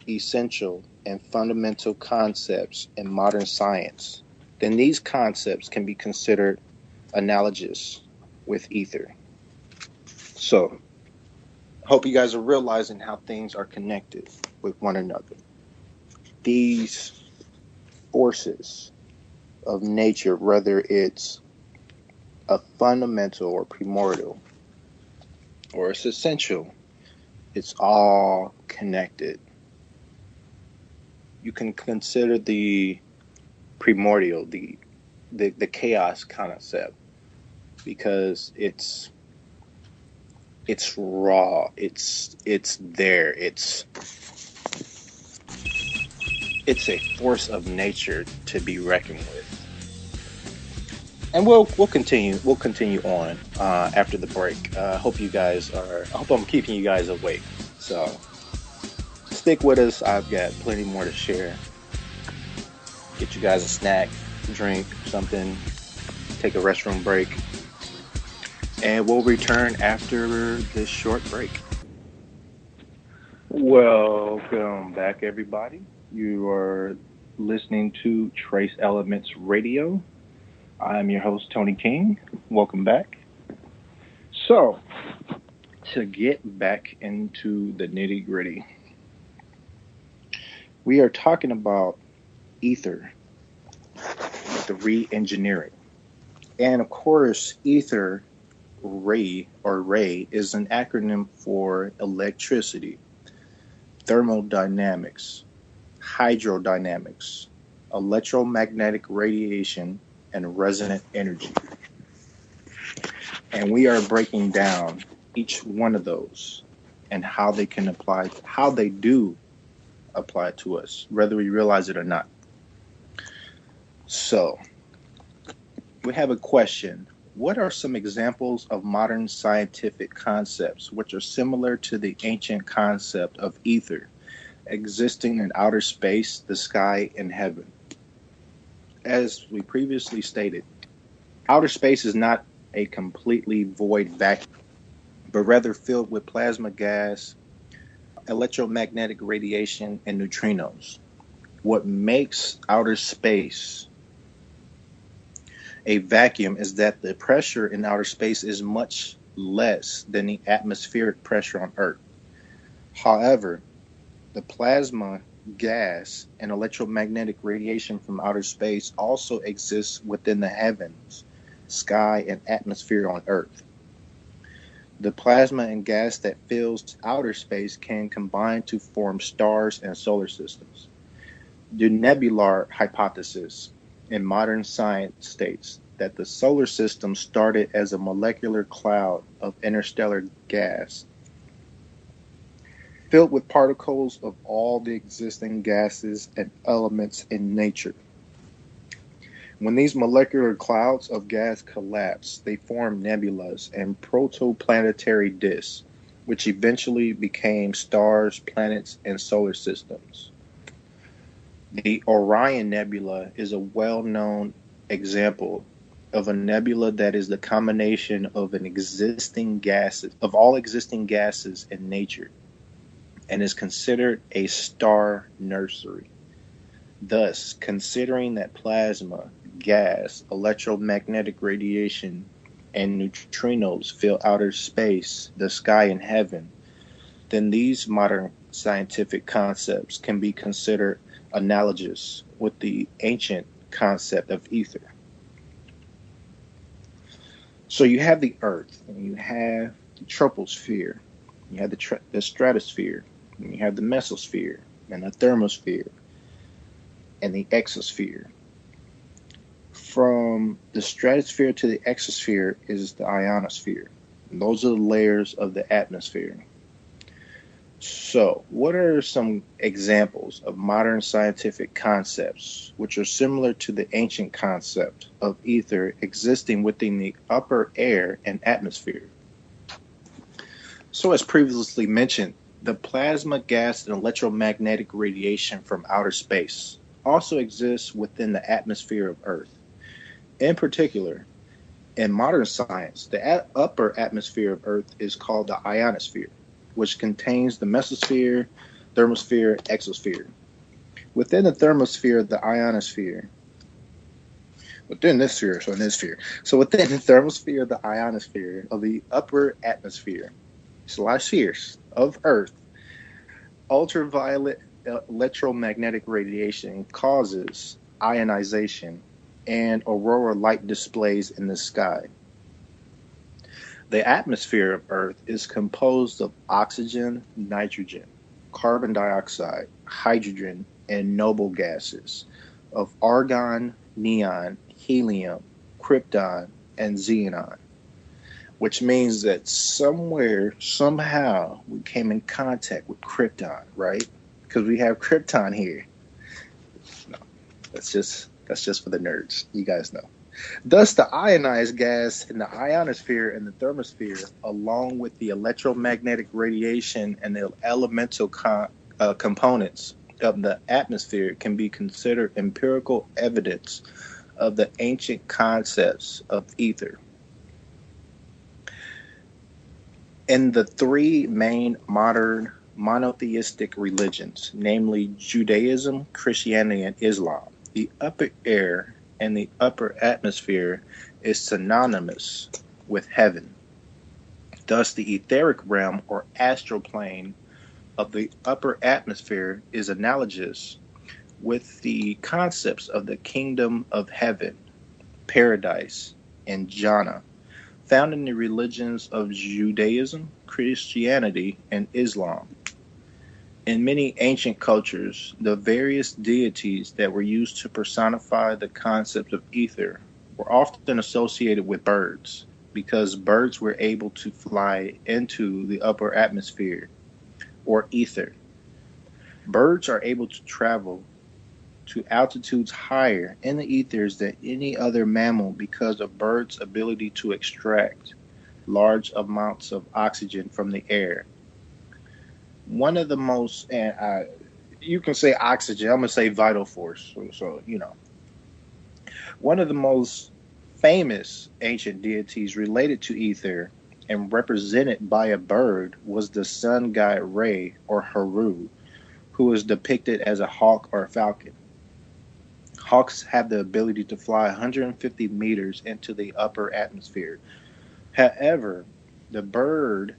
essential, and fundamental concepts in modern science, then these concepts can be considered analogous with ether. So, hope you guys are realizing how things are connected with one another. These forces of nature, whether it's a fundamental or primordial, or it's essential, it's all connected. You can consider the primordial, the chaos concept, because it's raw, it's there, it's a force of nature to be reckoned with. And we'll continue on after the break. I hope I'm keeping you guys awake. So stick with us. I've got plenty more to share. Get you guys a snack, drink, something, take a restroom break. And we'll return after this short break. Welcome back, everybody. You are listening to Trace Elements Radio. I'm your host, Tony King. Welcome back. So, to get back into the nitty-gritty, we are talking about ether, the re-engineering. And of course, ether ray is an acronym for electricity, thermodynamics, hydrodynamics, electromagnetic radiation, and resonant energy. And we are breaking down each one of those and how they do apply to us, whether we realize it or not. So, we have a question. What are some examples of modern scientific concepts which are similar to the ancient concept of ether, existing in outer space, the sky, and heaven? As we previously stated, outer space is not a completely void vacuum, but rather filled with plasma gas, electromagnetic radiation, and neutrinos. What makes outer space a vacuum is that the pressure in outer space is much less than the atmospheric pressure on Earth. However, the plasma gas and electromagnetic radiation from outer space also exists within the heavens, sky, and atmosphere on Earth. The plasma and gas that fills outer space can combine to form stars and solar systems. The nebular hypothesis in modern science states that the solar system started as a molecular cloud of interstellar gas filled with particles of all the existing gases and elements in nature. When these molecular clouds of gas collapse, they form nebulas and protoplanetary disks, which eventually became stars, planets, and solar systems. The Orion Nebula is a well-known example of a nebula that is the combination of all existing gases in nature, and is considered a star nursery. Thus, considering that plasma, gas, electromagnetic radiation, and neutrinos fill outer space, the sky, and heaven, then these modern scientific concepts can be considered analogous with the ancient concept of ether. So you have the Earth, and you have the troposphere, you have the stratosphere, and you have the mesosphere, and the thermosphere, and the exosphere. From the stratosphere to the exosphere is the ionosphere. And those are the layers of the atmosphere. So, what are some examples of modern scientific concepts which are similar to the ancient concept of ether existing within the upper air and atmosphere? So, as previously mentioned, the plasma gas and electromagnetic radiation from outer space also exists within the atmosphere of Earth. In particular, in modern science, the upper atmosphere of Earth is called the ionosphere, which contains the mesosphere, thermosphere, exosphere. Within the thermosphere, the ionosphere, within this sphere, so in this sphere. So within the thermosphere, the ionosphere of the upper atmosphere, it's a lot of spheres of Earth, ultraviolet electromagnetic radiation causes ionization and aurora light displays in the sky. The atmosphere of Earth is composed of oxygen, nitrogen, carbon dioxide, hydrogen, and noble gases of argon, neon, helium, krypton, and xenon, which means that somewhere, somehow, we came in contact with krypton, right? Because we have krypton here. No, that's just for the nerds. You guys know. Thus, the ionized gas in the ionosphere and the thermosphere, along with the electromagnetic radiation and the elemental components of the atmosphere, can be considered empirical evidence of the ancient concepts of ether. In the three main modern monotheistic religions, namely Judaism, Christianity, and Islam, the upper air and the upper atmosphere is synonymous with heaven. Thus, the etheric realm or astral plane of the upper atmosphere is analogous with the concepts of the kingdom of heaven, paradise, and Jannah, found in the religions of Judaism, Christianity, and Islam. In many ancient cultures, the various deities that were used to personify the concept of ether were often associated with birds, because birds were able to fly into the upper atmosphere, or ether. Birds are able to travel to altitudes higher in the ethers than any other mammal because of birds' ability to extract large amounts of oxygen from the air. One of the most, and you can say oxygen, I'm going to say vital force. So, one of the most famous ancient deities related to ether and represented by a bird was the sun god Re, or Heru, who is depicted as a hawk or a falcon. Hawks have the ability to fly 150 meters into the upper atmosphere. However, the bird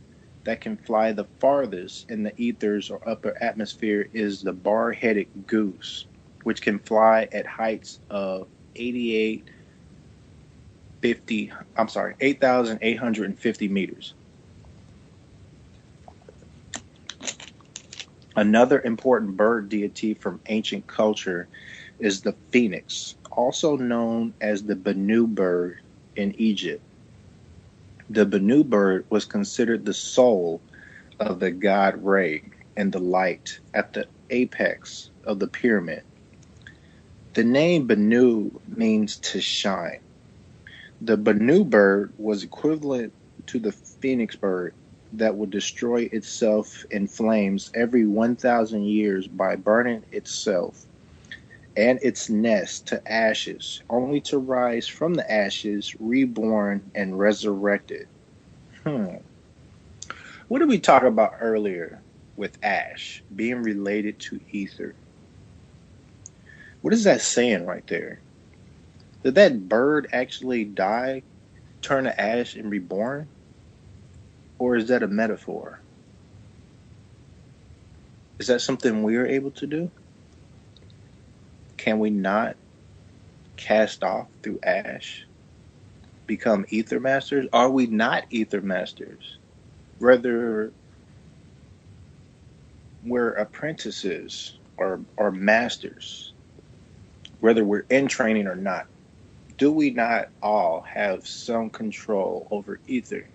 that can fly the farthest in the ethers or upper atmosphere is the bar-headed goose, which can fly at heights of 8,850 meters. Another important bird deity from ancient culture is the phoenix, also known as the Bannu Bird in Egypt. The Bannu Bird was considered the soul of the god Re and the light at the apex of the pyramid. The name Bannu means to shine. The Bannu Bird was equivalent to the phoenix bird that would destroy itself in flames every 1,000 years by burning itself and its nest to ashes, only to rise from the ashes, reborn and resurrected. What did we talk about earlier with ash being related to ether? What is that saying right there? Did that bird actually die, turn to ash, and reborn? Or is that a metaphor? Is that something we are able to do? Can we not cast off through ash? become ether masters? Are we not ether masters? Whether we're apprentices or masters, whether we're in training or not, do we not all have some control over ether,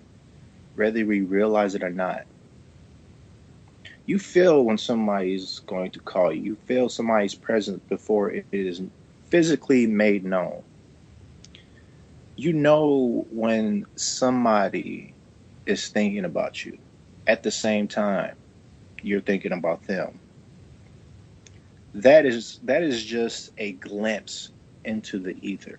whether we realize it or not? You feel when somebody's going to call you. You feel somebody's presence before it is physically made known. You know when somebody is thinking about you. At the same time, you're thinking about them. That is just a glimpse into the ether,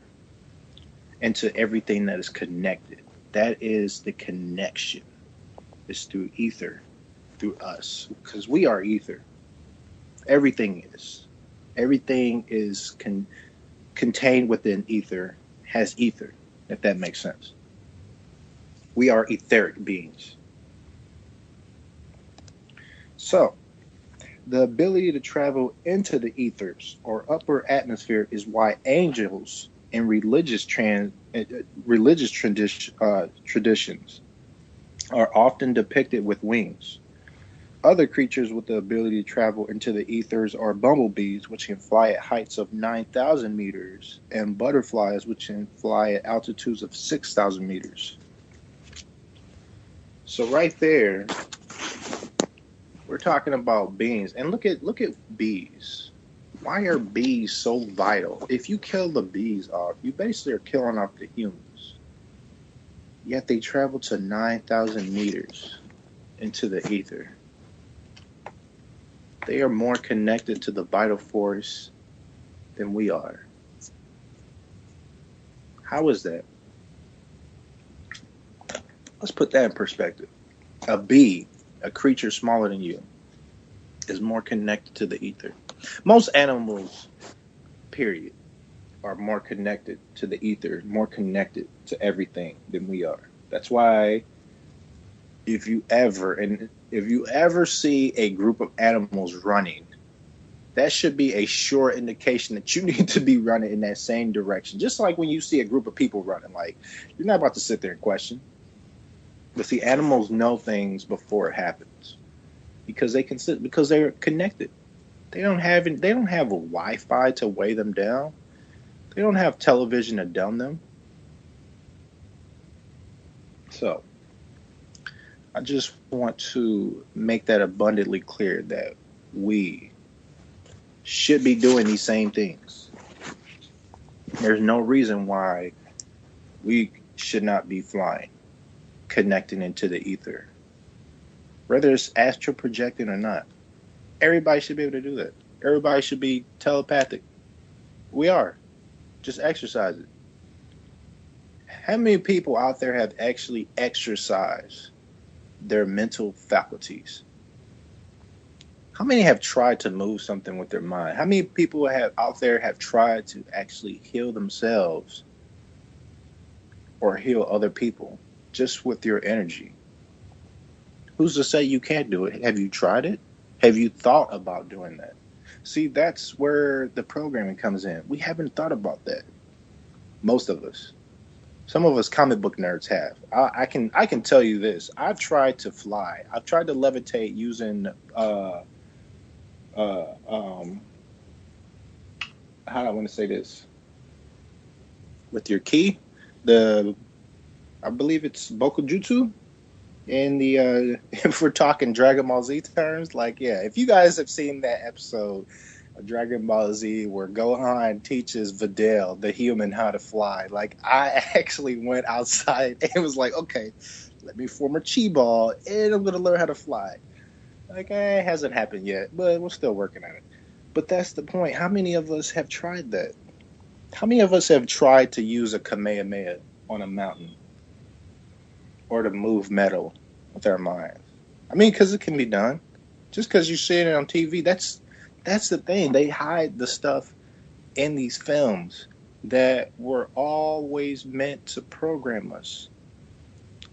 into everything that is connected. That is the connection. It's through ether, through us, because we are ether. Everything is. Everything is contained within ether, has ether, if that makes sense. We are etheric beings. So, the ability to travel into the ethers or upper atmosphere is why angels in religious traditions are often depicted with wings. Other creatures with the ability to travel into the ethers are bumblebees, which can fly at heights of 9,000 meters, and butterflies, which can fly at altitudes of 6,000 meters. So right there, we're talking about beings. And look at bees. Why are bees so vital? If you kill the bees off, you basically are killing off the humans. Yet they travel to 9,000 meters into the ether. They are more connected to the vital force than we are. How is that? Let's put that in perspective. A bee, a creature smaller than you, is more connected to the ether. Most animals, period, are more connected to the ether, more connected to everything than we are. That's why if you ever see a group of animals running, that should be a sure indication that you need to be running in that same direction. Just like when you see a group of people running, like, you're not about to sit there and question. But see, animals know things before it happens because they're connected. They don't have a Wi-Fi to weigh them down. They don't have television to dumb them. So, I just want to make that abundantly clear that we should be doing these same things. There's no reason why we should not be flying, connecting into the ether. Whether it's astral projecting or not, everybody should be able to do that. Everybody should be telepathic. We are. Just exercise it. How many people out there have actually exercised their mental faculties? How many have tried to move something with their mind? How many people out there have tried to actually heal themselves or heal other people just with your energy? Who's to say you can't do it? Have you tried it? Have you thought about doing that? See, that's where the programming comes in. We haven't thought about that. Most of us. Some of us comic book nerds have. I can tell you this. I've tried to fly. I've tried to levitate using how do I want to say this? With your ki, I believe it's Bokujutsu. In the if we're talking Dragon Ball Z terms, like, yeah, if you guys have seen that episode of Dragon Ball Z where Gohan teaches Videl, the human, how to fly, like, I actually went outside and was like, okay, let me form a chi ball and I'm gonna learn how to fly. Like, it hasn't happened yet, but we're still working on it. But that's the point. How many of us have tried that? How many of us have tried to use a Kamehameha on a mountain? Or to move metal with our minds? I mean, because it can be done. Just because you see it on TV, that's the thing. They hide the stuff in these films that were always meant to program us.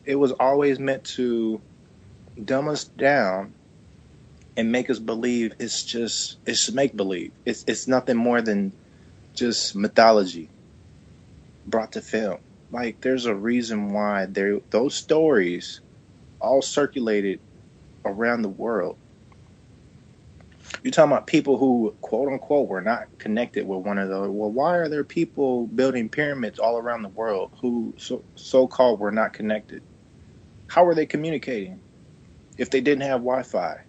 It was always meant to dumb us down and make us believe it's make-believe. It's nothing more than just mythology brought to film. Like, there's a reason why those stories all circulated around the world. You're talking about people who, quote unquote, were not connected with one another. Well, why are there people building pyramids all around the world who so-called were not connected? How were they communicating if they didn't have Wi-Fi?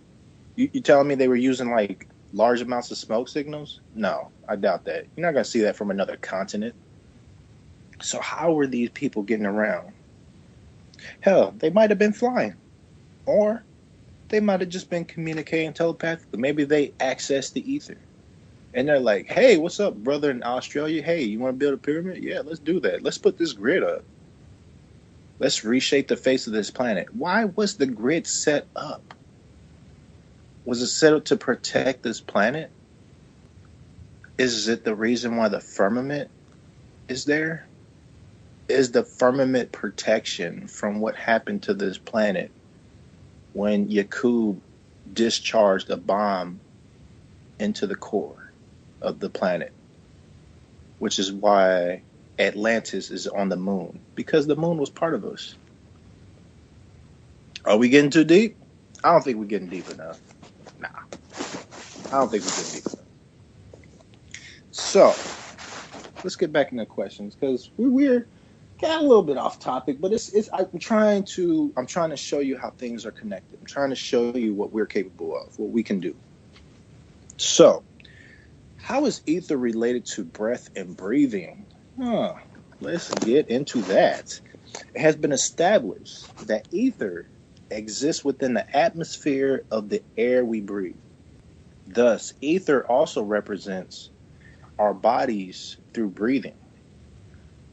You telling me they were using like large amounts of smoke signals? No, I doubt that. You're not going to see that from another continent. So how were these people getting around? Hell, they might have been flying, or they might have just been communicating telepathically. Maybe they accessed the ether. And they're like, hey, what's up, brother in Australia? Hey, you want to build a pyramid? Yeah, let's do that. Let's put this grid up. Let's reshape the face of this planet. Why was the grid set up? Was it set up to protect this planet? Is it the reason why the firmament is there? Is the firmament protection from what happened to this planet when Yakub discharged a bomb into the core of the planet? Which is why Atlantis is on the moon, because the moon was part of us. Are we getting too deep? I don't think we're getting deep enough. Nah, I don't think we're getting deep enough. So let's get back into questions, because we're got a little bit off topic, but I'm trying to show you how things are connected. I'm trying to show you what we're capable of, what we can do. So, how is ether related to breath and breathing? Let's get into that. It has been established that ether exists within the atmosphere of the air we breathe. Thus, ether also represents our bodies through breathing.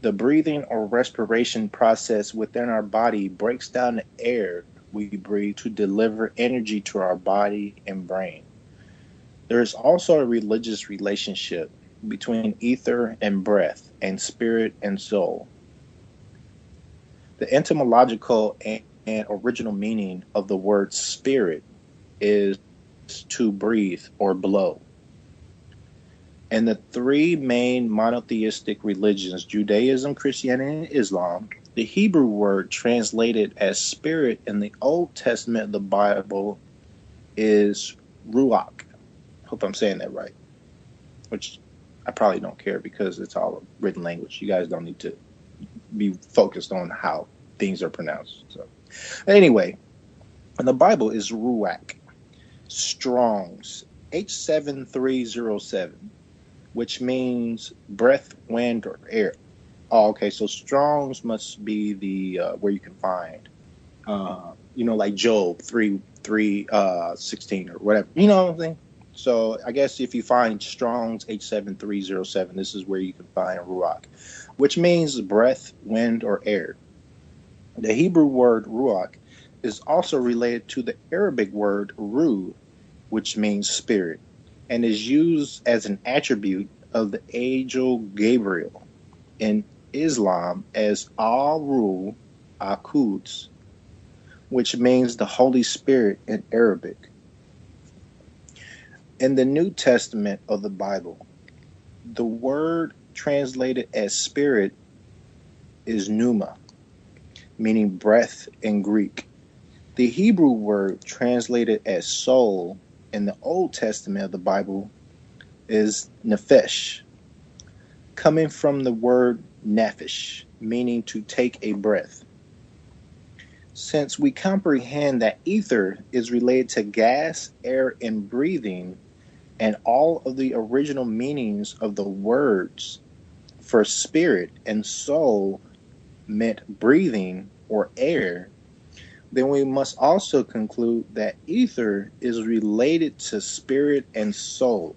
The breathing or respiration process within our body breaks down the air we breathe to deliver energy to our body and brain. There is also a religious relationship between ether and breath, and spirit and soul. The etymological and original meaning of the word spirit is to breathe or blow. In the three main monotheistic religions, Judaism, Christianity, and Islam, the Hebrew word translated as spirit in the Old Testament of the Bible is ruach. Hope I'm saying that right. Which I probably don't care, because it's all written language. You guys don't need to be focused on how things are pronounced. So, anyway, in the Bible is ruach. Strong's H7307. Which means breath, wind, or air. Oh, okay. So Strong's must be the where you can find, like Job 3:16 or whatever. You know what I'm saying? So I guess if you find Strong's H7307, this is where you can find ruach, which means breath, wind, or air. The Hebrew word ruach is also related to the Arabic word ruh, which means spirit, and is used as an attribute of the angel Gabriel. In Islam as Al-Ruh Al-Quds, which means the Holy Spirit in Arabic. In the New Testament of the Bible, the word translated as spirit is pneuma, meaning breath in Greek. The Hebrew word translated as soul in the Old Testament of the Bible is nephesh, coming from the word nephesh, meaning to take a breath. Since we comprehend that ether is related to gas, air, and breathing, and all of the original meanings of the words for spirit and soul meant breathing or air, then we must also conclude that ether is related to spirit and soul.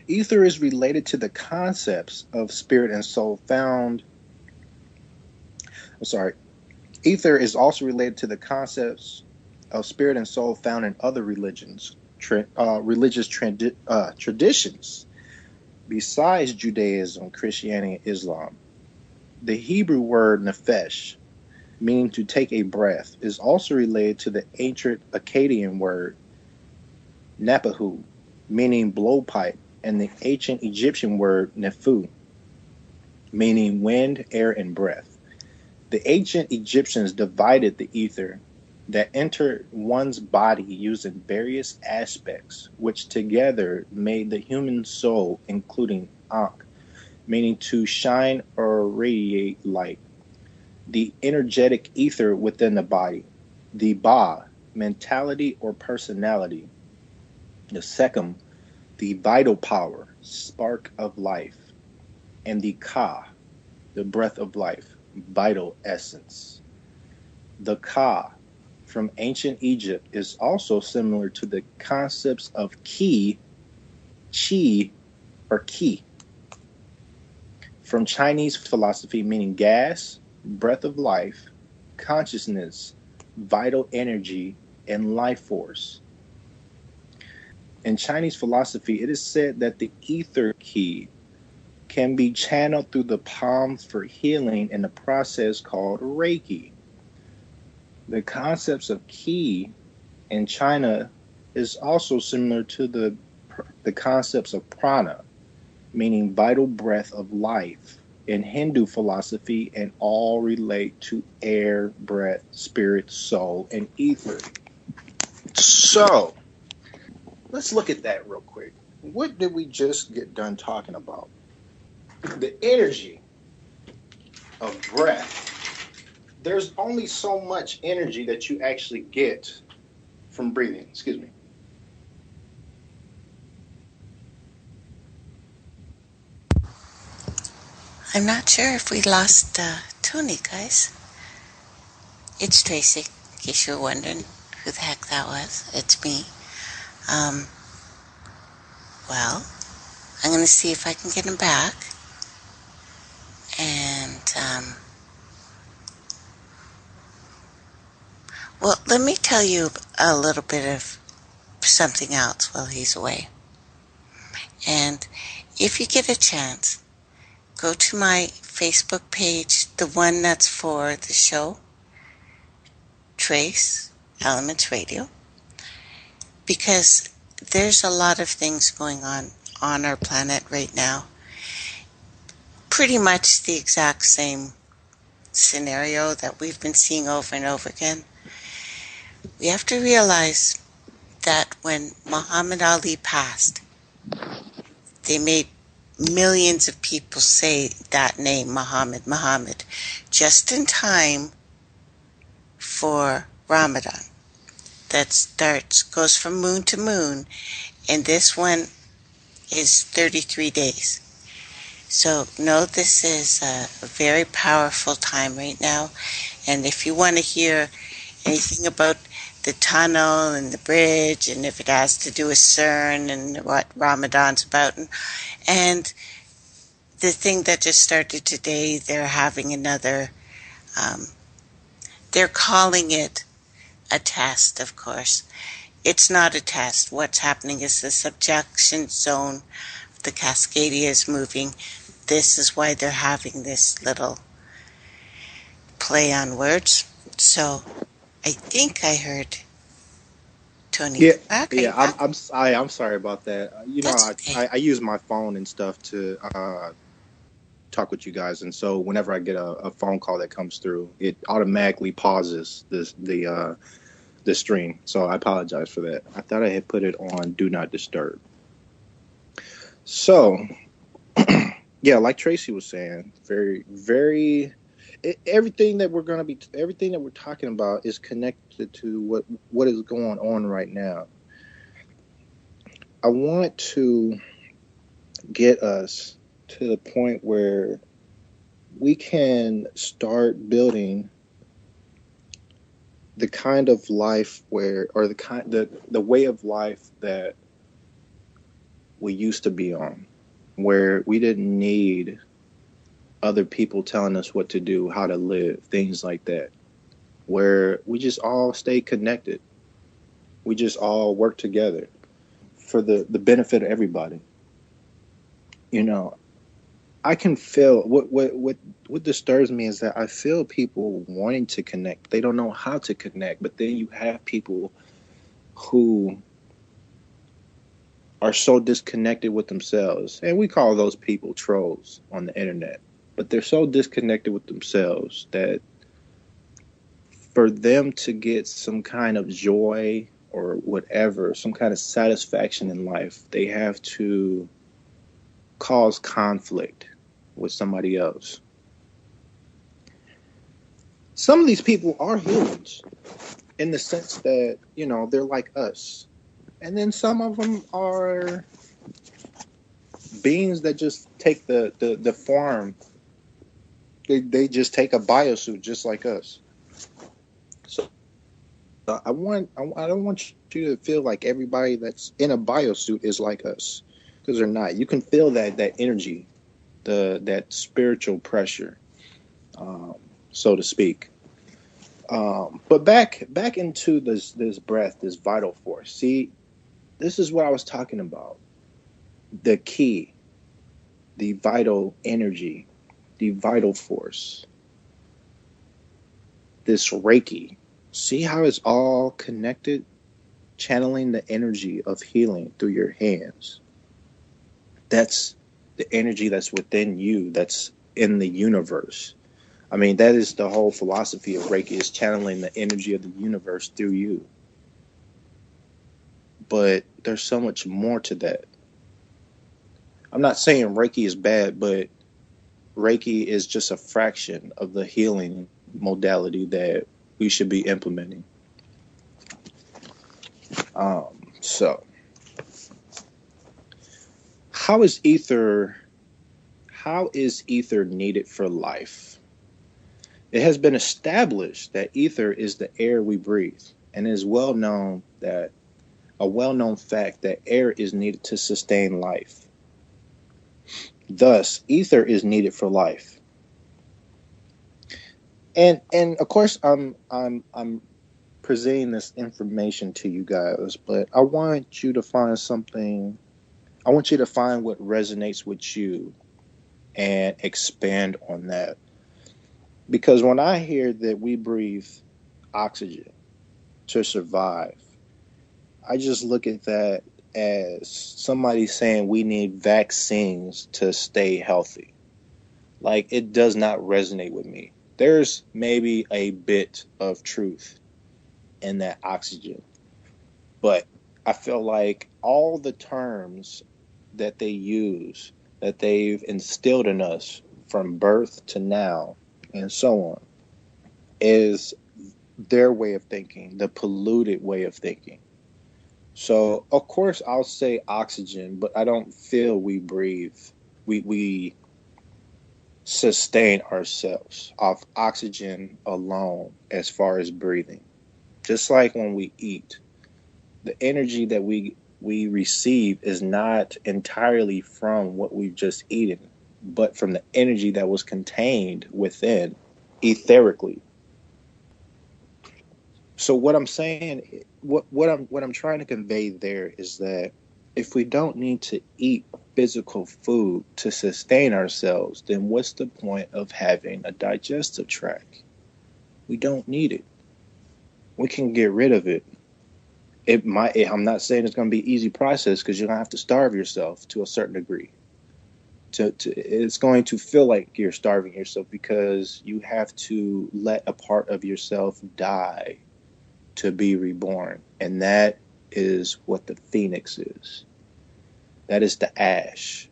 Ether is related to the concepts of spirit and soul Ether is also related to the concepts of spirit and soul found in other religions, religious traditions, besides Judaism, Christianity, and Islam. The Hebrew word nephesh, meaning to take a breath, is also related to the ancient Akkadian word napahu, meaning blowpipe, and the ancient Egyptian word nefu. meaning wind, air, and breath. The ancient Egyptians divided the ether that entered one's body using various aspects, which together made the human soul, including Ankh, meaning to shine or radiate light. The energetic ether within the body. The Ba, mentality or personality. The Sekhem, the vital power, spark of life. And the Ka, the breath of life, vital essence. The Ka from ancient Egypt is also similar to the concepts of Ki, Qi, or Ki from Chinese philosophy, meaning gas, breath of life, consciousness, vital energy, and life force. In Chinese philosophy, it is said that the ether key can be channeled through the palm for healing in a process called Reiki. The concepts of ki in China is also similar to the concepts of prana, meaning vital breath of life in Hindu philosophy, and all relate to air, breath, spirit, soul, and ether. So, let's look at that real quick. What did we just get done talking about? The energy of breath. There's only so much energy that you actually get from breathing. Excuse me. I'm not sure if we lost Tony, guys. It's Tracy, in case you're wondering who the heck that was. It's me. Well, I'm going to see if I can get him back. And, well, let me tell you a little bit of something else while he's away. And if you get a chance, go to my Facebook page, the one that's for the show, Trace Elements Radio, because there's a lot of things going on our planet right now. Pretty much the exact same scenario that we've been seeing over and over again. We have to realize that when Muhammad Ali passed, they made millions of people say that name, Muhammad, just in time for Ramadan. That goes from moon to moon, and this one is 33 days. So know this is a very powerful time right now, and if you want to hear anything about the tunnel and the bridge, and if it has to do with CERN and what Ramadan's about, and the thing that just started today, they're having another, they're calling it a test, of course. It's not a test. What's happening is the subduction zone, the Cascadia is moving. This is why they're having this little play on words. So I think I heard Tony. Yeah, Back. yeah. I'm sorry about that. That's okay. I use my phone and stuff to talk with you guys, and so whenever I get a phone call that comes through, it automatically pauses the stream. So I apologize for that. I thought I had put it on Do Not Disturb. So, yeah, like Tracy was saying, everything that we're talking about is connected to what is going on right now. I want to get us to the point where we can start building the kind of life the way of life that we used to be on, where we didn't need other people telling us what to do, how to live, things like that, where we just all stay connected. We just all work together for the benefit of everybody. I can feel what disturbs me is that I feel people wanting to connect. They don't know how to connect, but then you have people who are so disconnected with themselves, and we call those people trolls on the internet. but they're so disconnected with themselves that for them to get some kind of joy or whatever, some kind of satisfaction in life, they have to cause conflict with somebody else. Some of these people are humans in the sense that, you know, they're like us. And then some of them are beings that just take the form. They just take a biosuit just like us. So I don't want you to feel like everybody that's in a biosuit is like us, because they're not. You can feel that energy, that spiritual pressure, so to speak. But back into this breath, this vital force. See, this is what I was talking about. The key, the vital energy, the vital force. This Reiki. See how it's all connected? Channeling the energy of healing through your hands. That's the energy that's within you, that's in the universe. I mean, that is the whole philosophy of Reiki, is channeling the energy of the universe through you. But there's so much more to that. I'm not saying Reiki is bad, but Reiki is just a fraction of the healing modality that we should be implementing. So, how is ether needed for life? It has been established that ether is the air we breathe, and it is a well-known fact that air is needed to sustain life. Thus, ether is needed for life. And of course, I'm presenting this information to you guys, but I want you to find something. I want you to find what resonates with you and expand on that. Because when I hear that we breathe oxygen to survive, I just look at that as somebody saying we need vaccines to stay healthy. Like, it does not resonate with me. There's maybe a bit of truth in that oxygen, but I feel like all the terms that they use, that they've instilled in us from birth to now and so on, is their way of thinking, the polluted way of thinking. So, of course, I'll say oxygen, but I don't feel we breathe. We sustain ourselves off oxygen alone as far as breathing. Just like when we eat, the energy that we receive is not entirely from what we've just eaten, but from the energy that was contained within etherically. So what I'm saying, what I'm trying to convey there is that if we don't need to eat physical food to sustain ourselves, then what's the point of having a digestive tract? We don't need it. We can get rid of it. I'm not saying it's going to be an easy process, because you're going to have to starve yourself to a certain degree. It's going to feel like you're starving yourself, because you have to let a part of yourself die to be reborn. And that is what the phoenix is. That is the ash.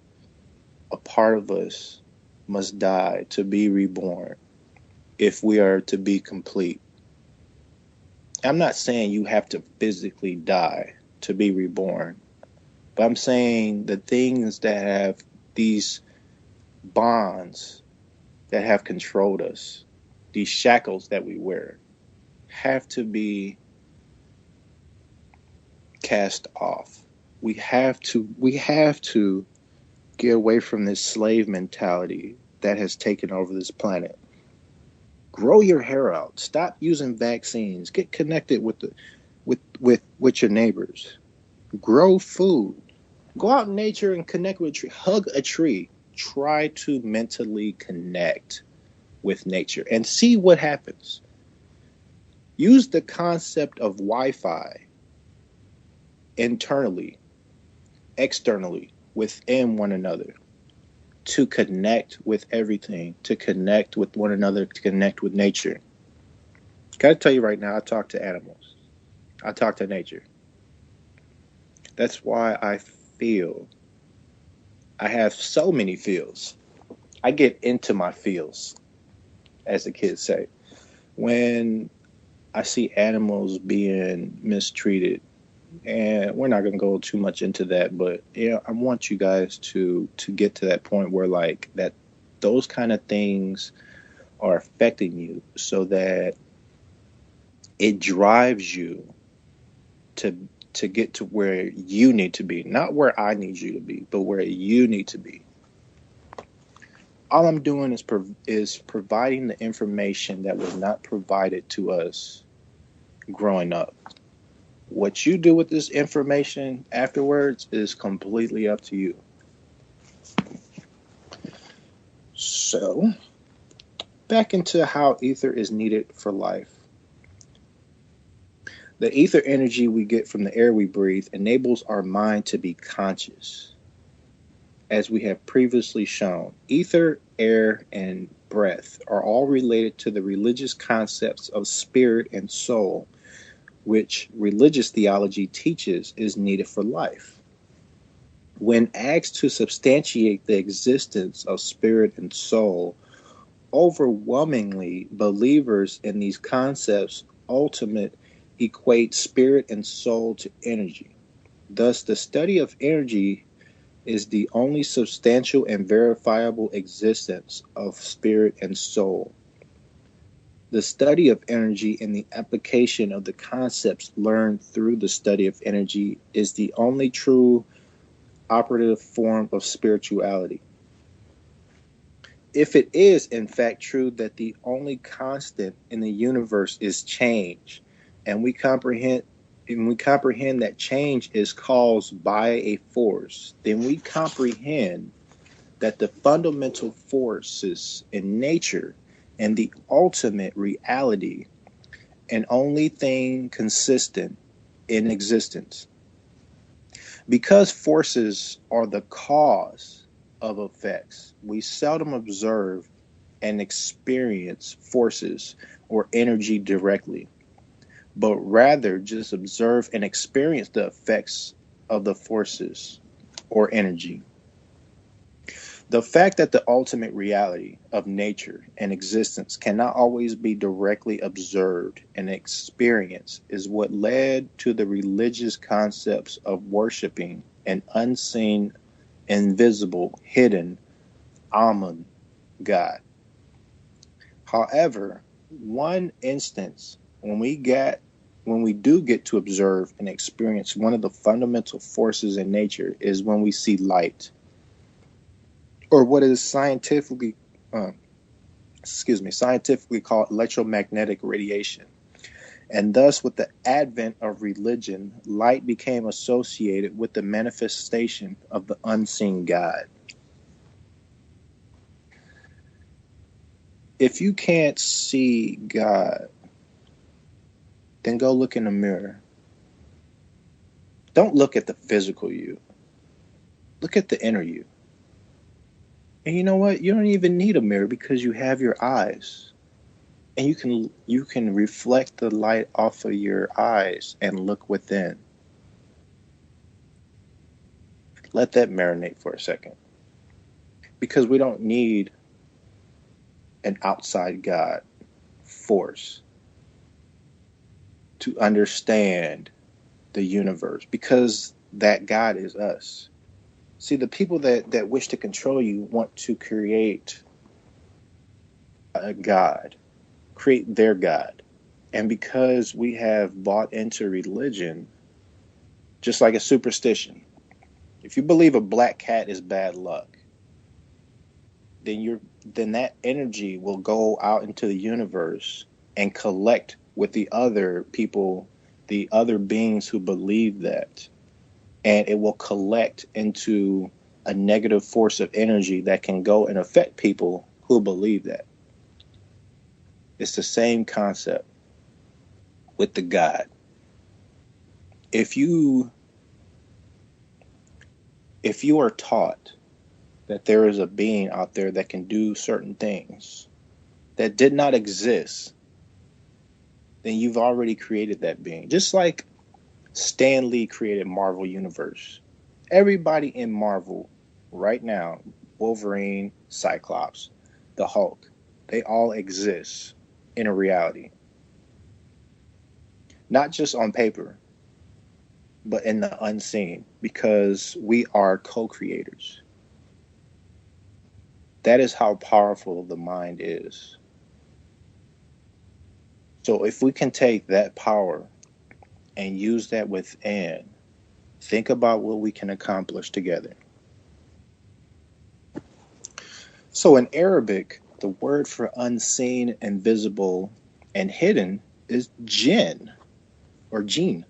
A part of us must die to be reborn if we are to be complete. I'm not saying you have to physically die to be reborn, but I'm saying the things that have these bonds that have controlled us, these shackles that we wear, have to be cast off. We have to get away from this slave mentality that has taken over this planet. Grow your hair out. Stop using vaccines. Get connected with your neighbors. Grow food. Go out in nature and connect with a tree. Hug a tree. Try to mentally connect with nature and see what happens. Use the concept of Wi-Fi internally, externally, within one another. to connect with everything, to connect with one another, to connect with nature. Gotta tell you right now, I talk to animals. I talk to nature. That's why I feel. I have so many feels. I get into my feels, as the kids say. When I see animals being mistreated, and we're not going to go too much into that, but I want you guys to get to that point where like that those kind of things are affecting you, so that it drives you to get to where you need to be, not where I need you to be, but where you need to be. All I'm doing is providing the information that was not provided to us growing up. What you do with this information afterwards is completely up to you. So, back into how ether is needed for life. The ether energy we get from the air we breathe enables our mind to be conscious. As we have previously shown, ether, air, and breath are all related to the religious concepts of spirit and soul, which religious theology teaches is needed for life. When asked to substantiate the existence of spirit and soul, overwhelmingly believers in these concepts ultimately equate spirit and soul to energy. Thus, the study of energy is the only substantial and verifiable existence of spirit and soul. The study of energy and the application of the concepts learned through the study of energy is the only true operative form of spirituality. If it is in fact true that the only constant in the universe is change, and we comprehend that change is caused by a force, then we comprehend that the fundamental forces in nature and the ultimate reality and only thing consistent in existence. Because forces are the cause of effects, we seldom observe and experience forces or energy directly, but rather just observe and experience the effects of the forces or energy. The fact that the ultimate reality of nature and existence cannot always be directly observed and experienced is what led to the religious concepts of worshiping an unseen, invisible, hidden Amun God. However, one instance when we do get to observe and experience one of the fundamental forces in nature is when we see light, or what is scientifically called electromagnetic radiation. And thus, with the advent of religion, light became associated with the manifestation of the unseen God. If you can't see God, then go look in the mirror. Don't look at the physical you. Look at the inner you. And you know what? You don't even need a mirror because you have your eyes. And you can reflect the light off of your eyes and look within. Let that marinate for a second. Because we don't need an outside God force to understand the universe, because that God is us. See, the people that wish to control you want to create a God, create their God. And because we have bought into religion, just like a superstition, if you believe a black cat is bad luck, then that energy will go out into the universe and collect with the other people, the other beings who believe that. And it will collect into a negative force of energy that can go and affect people who believe that. It's the same concept with the God. If you are taught that there is a being out there that can do certain things that did not exist, then you've already created that being. Just like Stan Lee created Marvel Universe. Everybody in Marvel right now, Wolverine, Cyclops, the Hulk, they all exist in a reality. Not just on paper, but in the unseen, because we are co-creators. That is how powerful the mind is. So if we can take that power and use that within, think about what we can accomplish together. So in Arabic, the word for unseen, invisible, and hidden is jinn or jinn,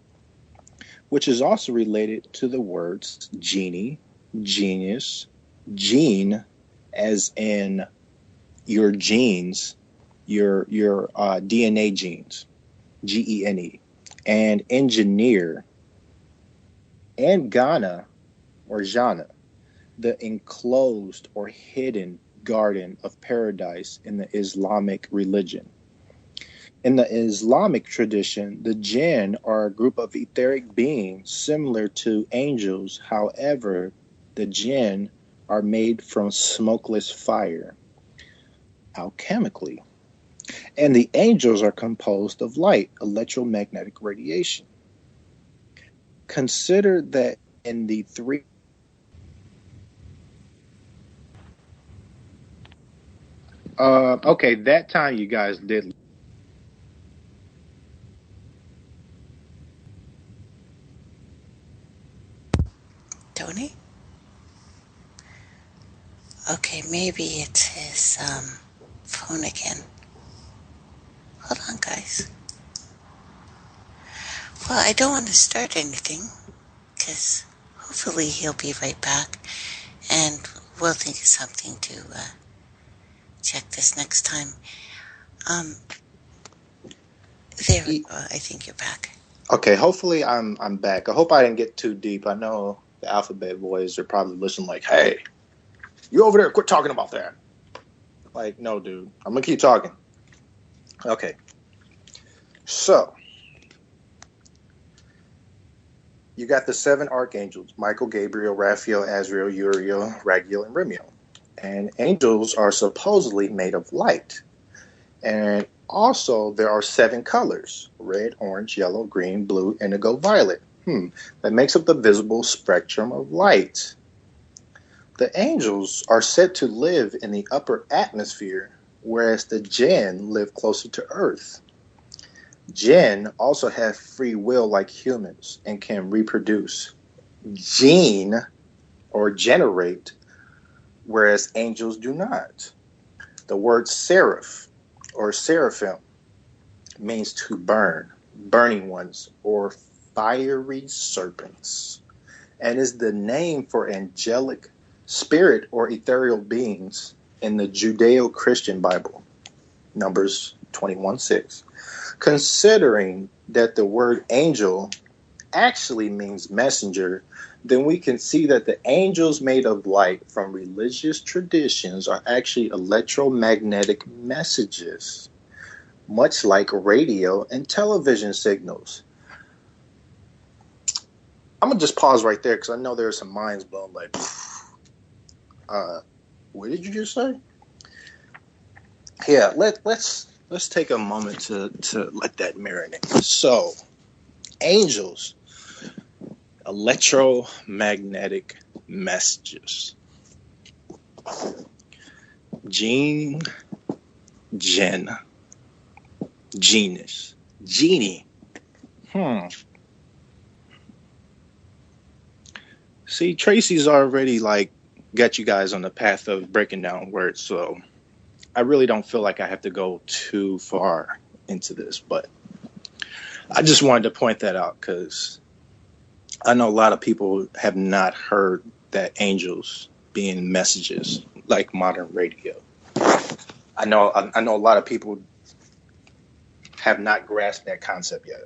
which is also related to the words genie, genius, gene, as in your genes, your DNA genes, GENE, and engineer, and Ghana or Jana, the enclosed or hidden garden of paradise in the Islamic religion. In the Islamic tradition, the jinn are a group of etheric beings similar to angels. However, the jinn are made from smokeless fire, alchemically, and the angels are composed of light, electromagnetic radiation. Consider that in the three. Okay, that time you guys did. Tony? Okay, maybe it's his phone again. Hold on, guys. Well, I don't want to start anything because hopefully he'll be right back and we'll think of something to check this next time. There we go. I think you're back. Okay, hopefully I'm back. I hope I didn't get too deep. I know the alphabet boys are probably listening like, hey, you over there, quit talking about that. Like, no, dude. I'm gonna keep talking. Okay. So you got the 7 archangels: Michael, Gabriel, Raphael, Azrael, Uriel, Raguel, and Remiel. And angels are supposedly made of light. And also there are 7 colors: red, orange, yellow, green, blue, indigo, violet. That makes up the visible spectrum of light. The angels are said to live in the upper atmosphere, whereas the jinn live closer to Earth. Jinn also have free will like humans and can reproduce, gene, or generate, whereas angels do not. The word seraph or seraphim means to burn, burning ones, or fiery serpents, and is the name for angelic spirit or ethereal beings in the Judeo-Christian Bible, Numbers 21:6. Considering that the word angel actually means messenger, then we can see that the angels made of light from religious traditions are actually electromagnetic messages, much like radio and television signals. I'm going to just pause right there because I know there are some minds blown like, what did you just say? Yeah, let's take a moment to let that marinate. So, angels, electromagnetic messages. Gene, gen, genus, genie. See, Tracy's already like got you guys on the path of breaking down words, so I really don't feel like I have to go too far into this, but I just wanted to point that out because I know a lot of people have not heard that angels being messages like modern radio. I know a lot of people have not grasped that concept yet.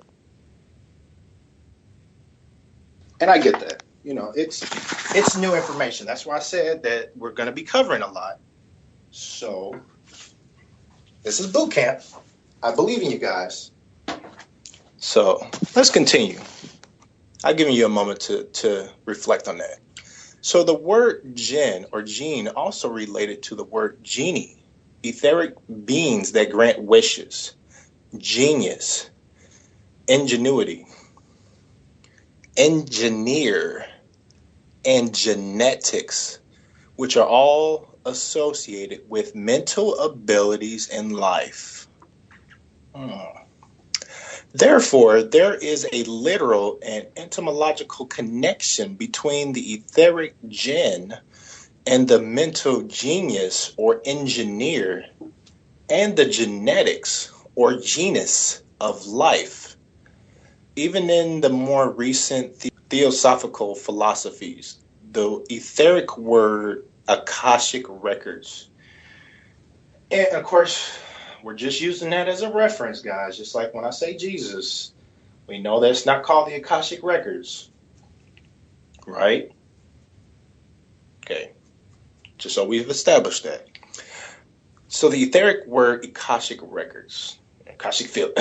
And I get that. it's new information. That's why I said that we're going to be covering a lot. So this is boot camp. I believe in you guys. So let's continue. I've given you a moment to reflect on that. So the word jinn or gene also related to the word genie, etheric beings that grant wishes, genius, ingenuity, engineer, and genetics, which are all associated with mental abilities in life. Therefore, there is a literal and etymological connection between the etheric jinn and the mental genius or engineer and the genetics or genus of life. Even in the more recent theosophical philosophies, the etheric word Akashic records. And of course, we're just using that as a reference, guys. Just like when I say Jesus, we know that it's not called the Akashic records, right? Okay, just so we've established that. So the etheric word Akashic records, Akashic field,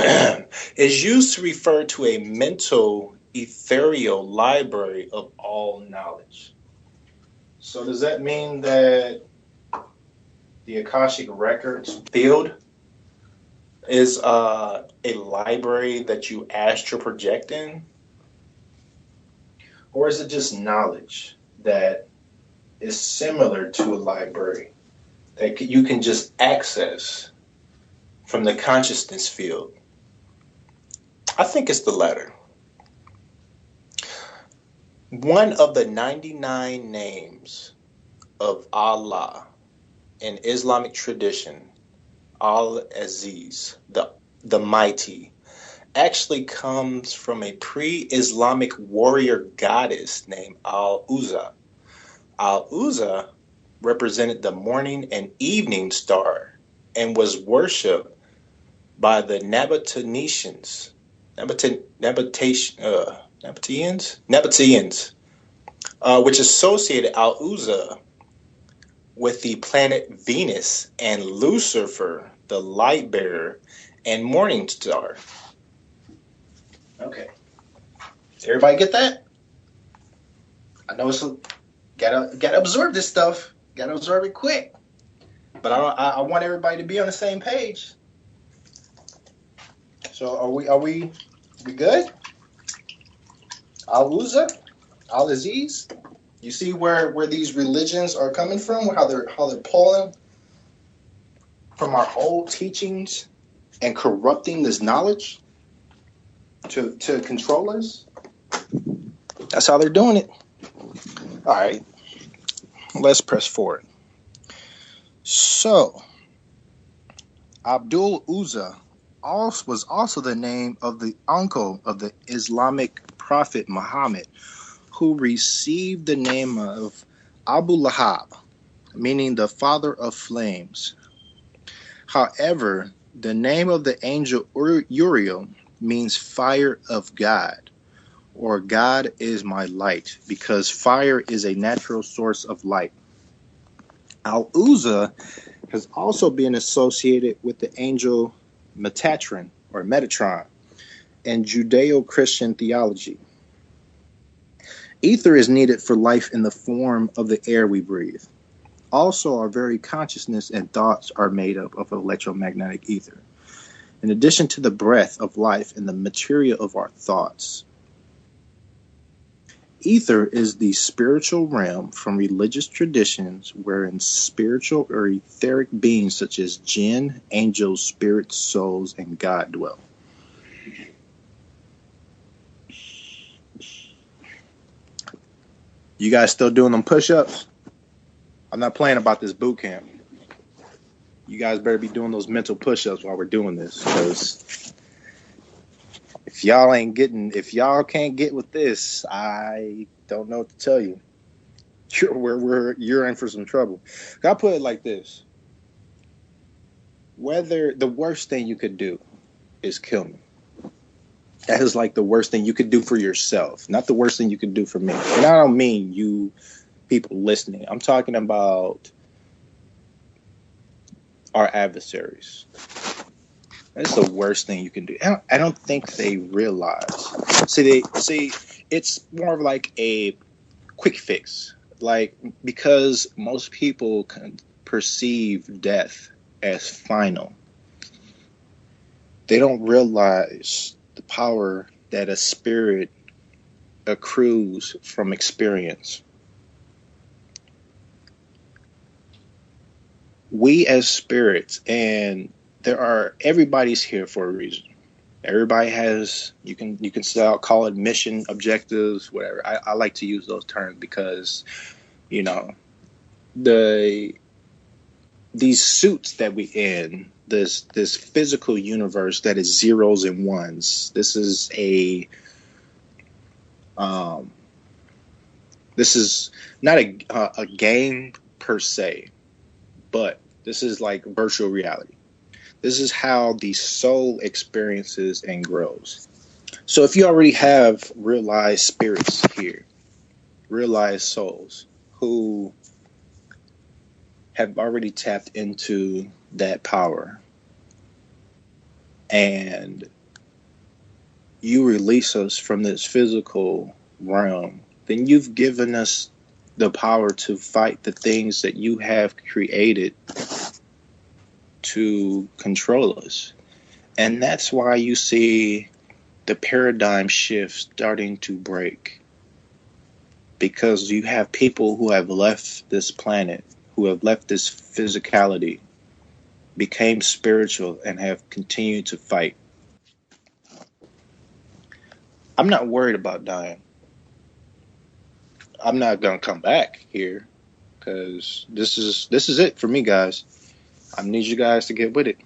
is used to refer to a mental ethereal library of all knowledge. So does that mean that the Akashic records field is a library that you astral project in? Or is it just knowledge that is similar to a library that you can just access from the consciousness field? I think it's the latter. One of the 99 names of Allah in Islamic tradition, Al-Aziz, the mighty, actually comes from a pre-Islamic warrior goddess named Al-Uzza. Al-Uzza represented the morning and evening star and was worshipped by the Nabateans, which associated Al-Uzza with the planet Venus and Lucifer, the light bearer and morning star. Okay. Does everybody get that? I know it's gotta absorb this stuff. Gotta absorb it quick. But I want everybody to be on the same page. So are we good? Al-Uzza? Al-Aziz? You see where these religions are coming from, how they're pulling from our old teachings and corrupting this knowledge to control us? That's how they're doing it. All right. Let's press forward. So, Abdul Uzza was also the name of the uncle of the Islamic prophet Muhammad, who received the name of Abu Lahab, meaning the father of flames. However, the name of the angel Uriel means fire of God, or God is my light, because fire is a natural source of light. Al-Uzza has also been associated with the angel Metatron, or Metatron, in Judeo-Christian theology. Ether is needed for life in the form of the air we breathe. Also, our very consciousness and thoughts are made up of electromagnetic ether, in addition to the breath of life and the material of our thoughts. Ether is the spiritual realm from religious traditions wherein spiritual or etheric beings such as jinn, angels, spirits, souls, and God dwell. You guys still doing them push-ups? I'm not playing about this boot camp. You guys better be doing those mental push-ups while we're doing this, because if y'all can't get with this, I don't know what to tell you. You're in for some trouble. I'll put it like this. Whether the worst thing you could do is kill me. That is like the worst thing you could do for yourself, not the worst thing you could do for me. And I don't mean you people listening. I'm talking about our adversaries. That's the worst thing you can do. I don't think they realize. See, it's more of like a quick fix. Like, because most people can perceive death as final, they don't realize the power that a spirit accrues from experience. We as spirits, and everybody's here for a reason. Everybody has, you can call it mission, objectives, whatever. I like to use those terms because, you know, these suits that we in, this physical universe that is zeros and ones. This is not a game per se, but this is like virtual reality. This is how the soul experiences and grows. So if you already have realized spirits here, realized souls who have already tapped into that power, and you release us from this physical realm, then you've given us the power to fight the things that you have created to control us. And that's why you see the paradigm shift starting to break. Because you have people who have left this planet, who have left this physicality, became spiritual, and have continued to fight. I'm not worried about dying. I'm not going to come back here because this is it for me, guys. I need you guys to get with it.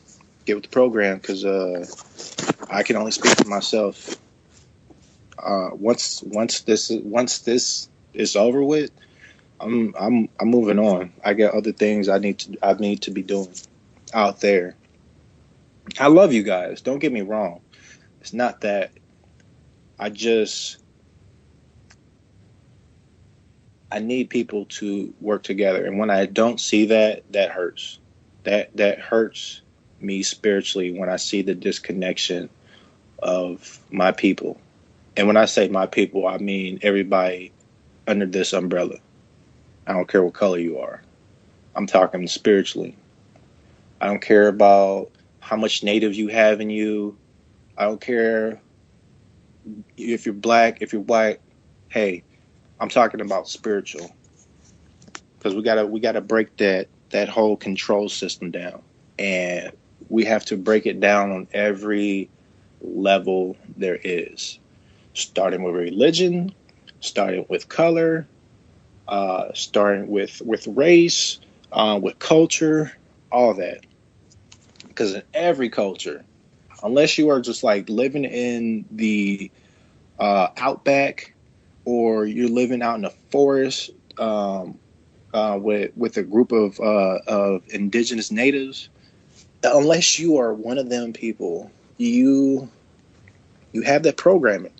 Get with the program because I can only speak for myself. Once this is over with, I'm moving on. I got other things I need to be doing out there. I love you guys. Don't get me wrong. It's not that. I need people to work together, and when I don't see that, that hurts. That hurts me spiritually when I see the disconnection of my people. And when I say my people, I mean everybody under this umbrella. I don't care what color you are. I'm talking spiritually. I don't care about how much native you have in you. I don't care if you're black, if you're white. Hey, I'm talking about spiritual. Because we gotta break that whole control system down. And we have to break it down on every level there is. Starting with religion, starting with color, starting with race, with culture, all that. Because in every culture, unless you are just like living in the outback, or you're living out in the forest with a group of indigenous natives, unless you are one of them people, you have that programming.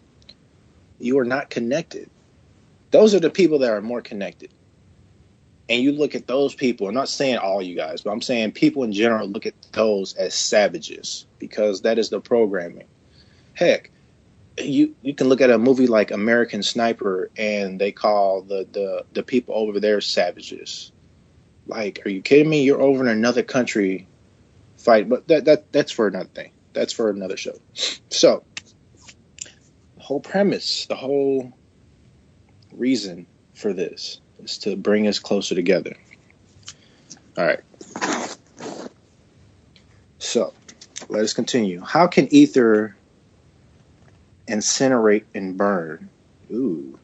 You are not connected. Those are the people that are more connected. And you look at those people, I'm not saying all you guys, but I'm saying people in general look at those as savages because that is the programming. Heck, you can look at a movie like American Sniper and they call the people over there savages. Like, are you kidding me? You're over in another country fight, but that's for another thing. That's for another show. So, the whole premise, the whole reason for this is to bring us closer together. All right. So, let us continue. How can ether incinerate and burn? Ooh.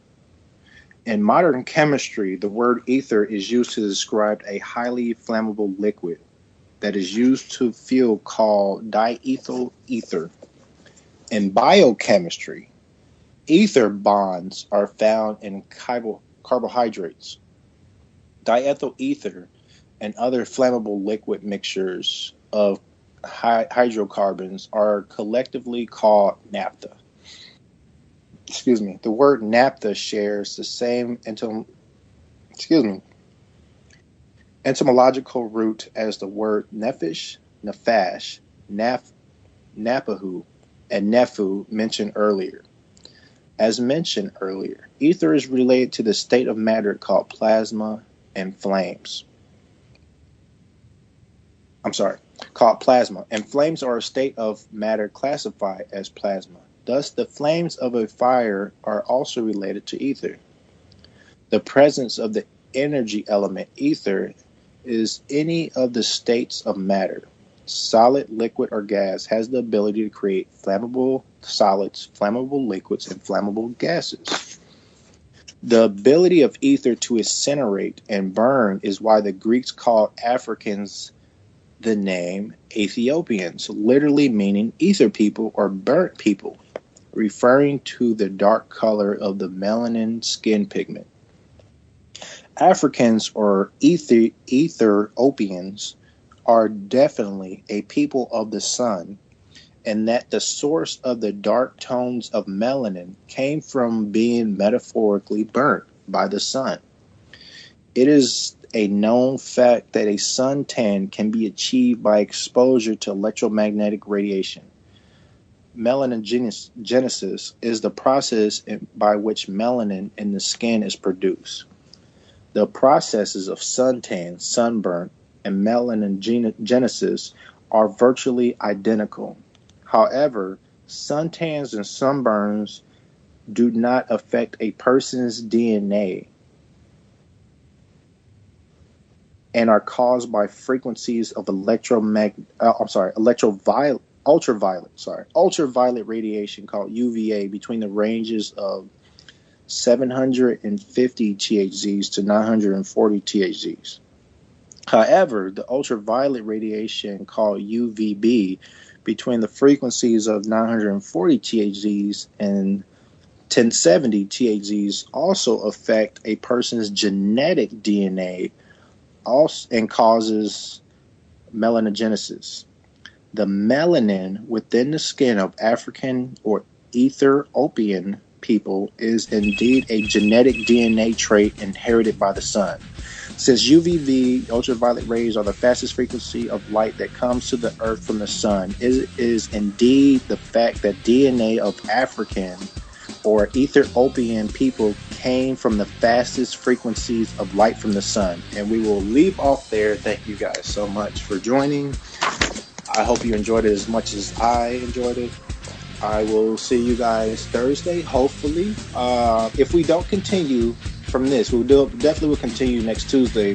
In modern chemistry, the word ether is used to describe a highly flammable liquid that is used to fuel called diethyl ether. In biochemistry, ether bonds are found in carbohydrates. Diethyl ether and other flammable liquid mixtures of hydrocarbons are collectively called naphtha. the word naphtha shares the same etymological root as the word nephesh, nephash, napahu, and nephu mentioned earlier. As mentioned earlier, ether is related to the state of matter called plasma and flames. Called plasma, and flames are a state of matter classified as plasma. Thus, the flames of a fire are also related to ether. The presence of the energy element ether is any of the states of matter. Solid, liquid, or gas has the ability to create flammable solids, flammable liquids, and flammable gases. The ability of ether to incinerate and burn is why the Greeks called Africans the name Ethiopians, literally meaning ether people or burnt people, referring to the dark color of the melanin skin pigment. Africans or Ethiopians are definitely a people of the sun, and that the source of the dark tones of melanin came from being metaphorically burnt by the sun. It is a known fact that a suntan can be achieved by exposure to electromagnetic radiation. Melanogenesis is the process by which melanin in the skin is produced. The processes of suntan, sunburn, and melanogenesis are virtually identical. However, suntans and sunburns do not affect a person's DNA and are caused by frequencies of ultraviolet radiation called UVA between the ranges of 750 THZs to 940 THZs. However, the ultraviolet radiation called UVB between the frequencies of 940 THZs and 1070 THZs also affect a person's genetic DNA and causes melanogenesis. The melanin within the skin of African or Ethiopian people is indeed a genetic DNA trait inherited by the sun. Since UVB, ultraviolet rays, are the fastest frequency of light that comes to the earth from the sun, it is indeed the fact that DNA of African or Ethiopian people came from the fastest frequencies of light from the sun. And we will leave off there. Thank you guys so much for joining. I hope you enjoyed it as much as I enjoyed it. I will see you guys Thursday, hopefully. If we don't continue from this, definitely will continue next Tuesday.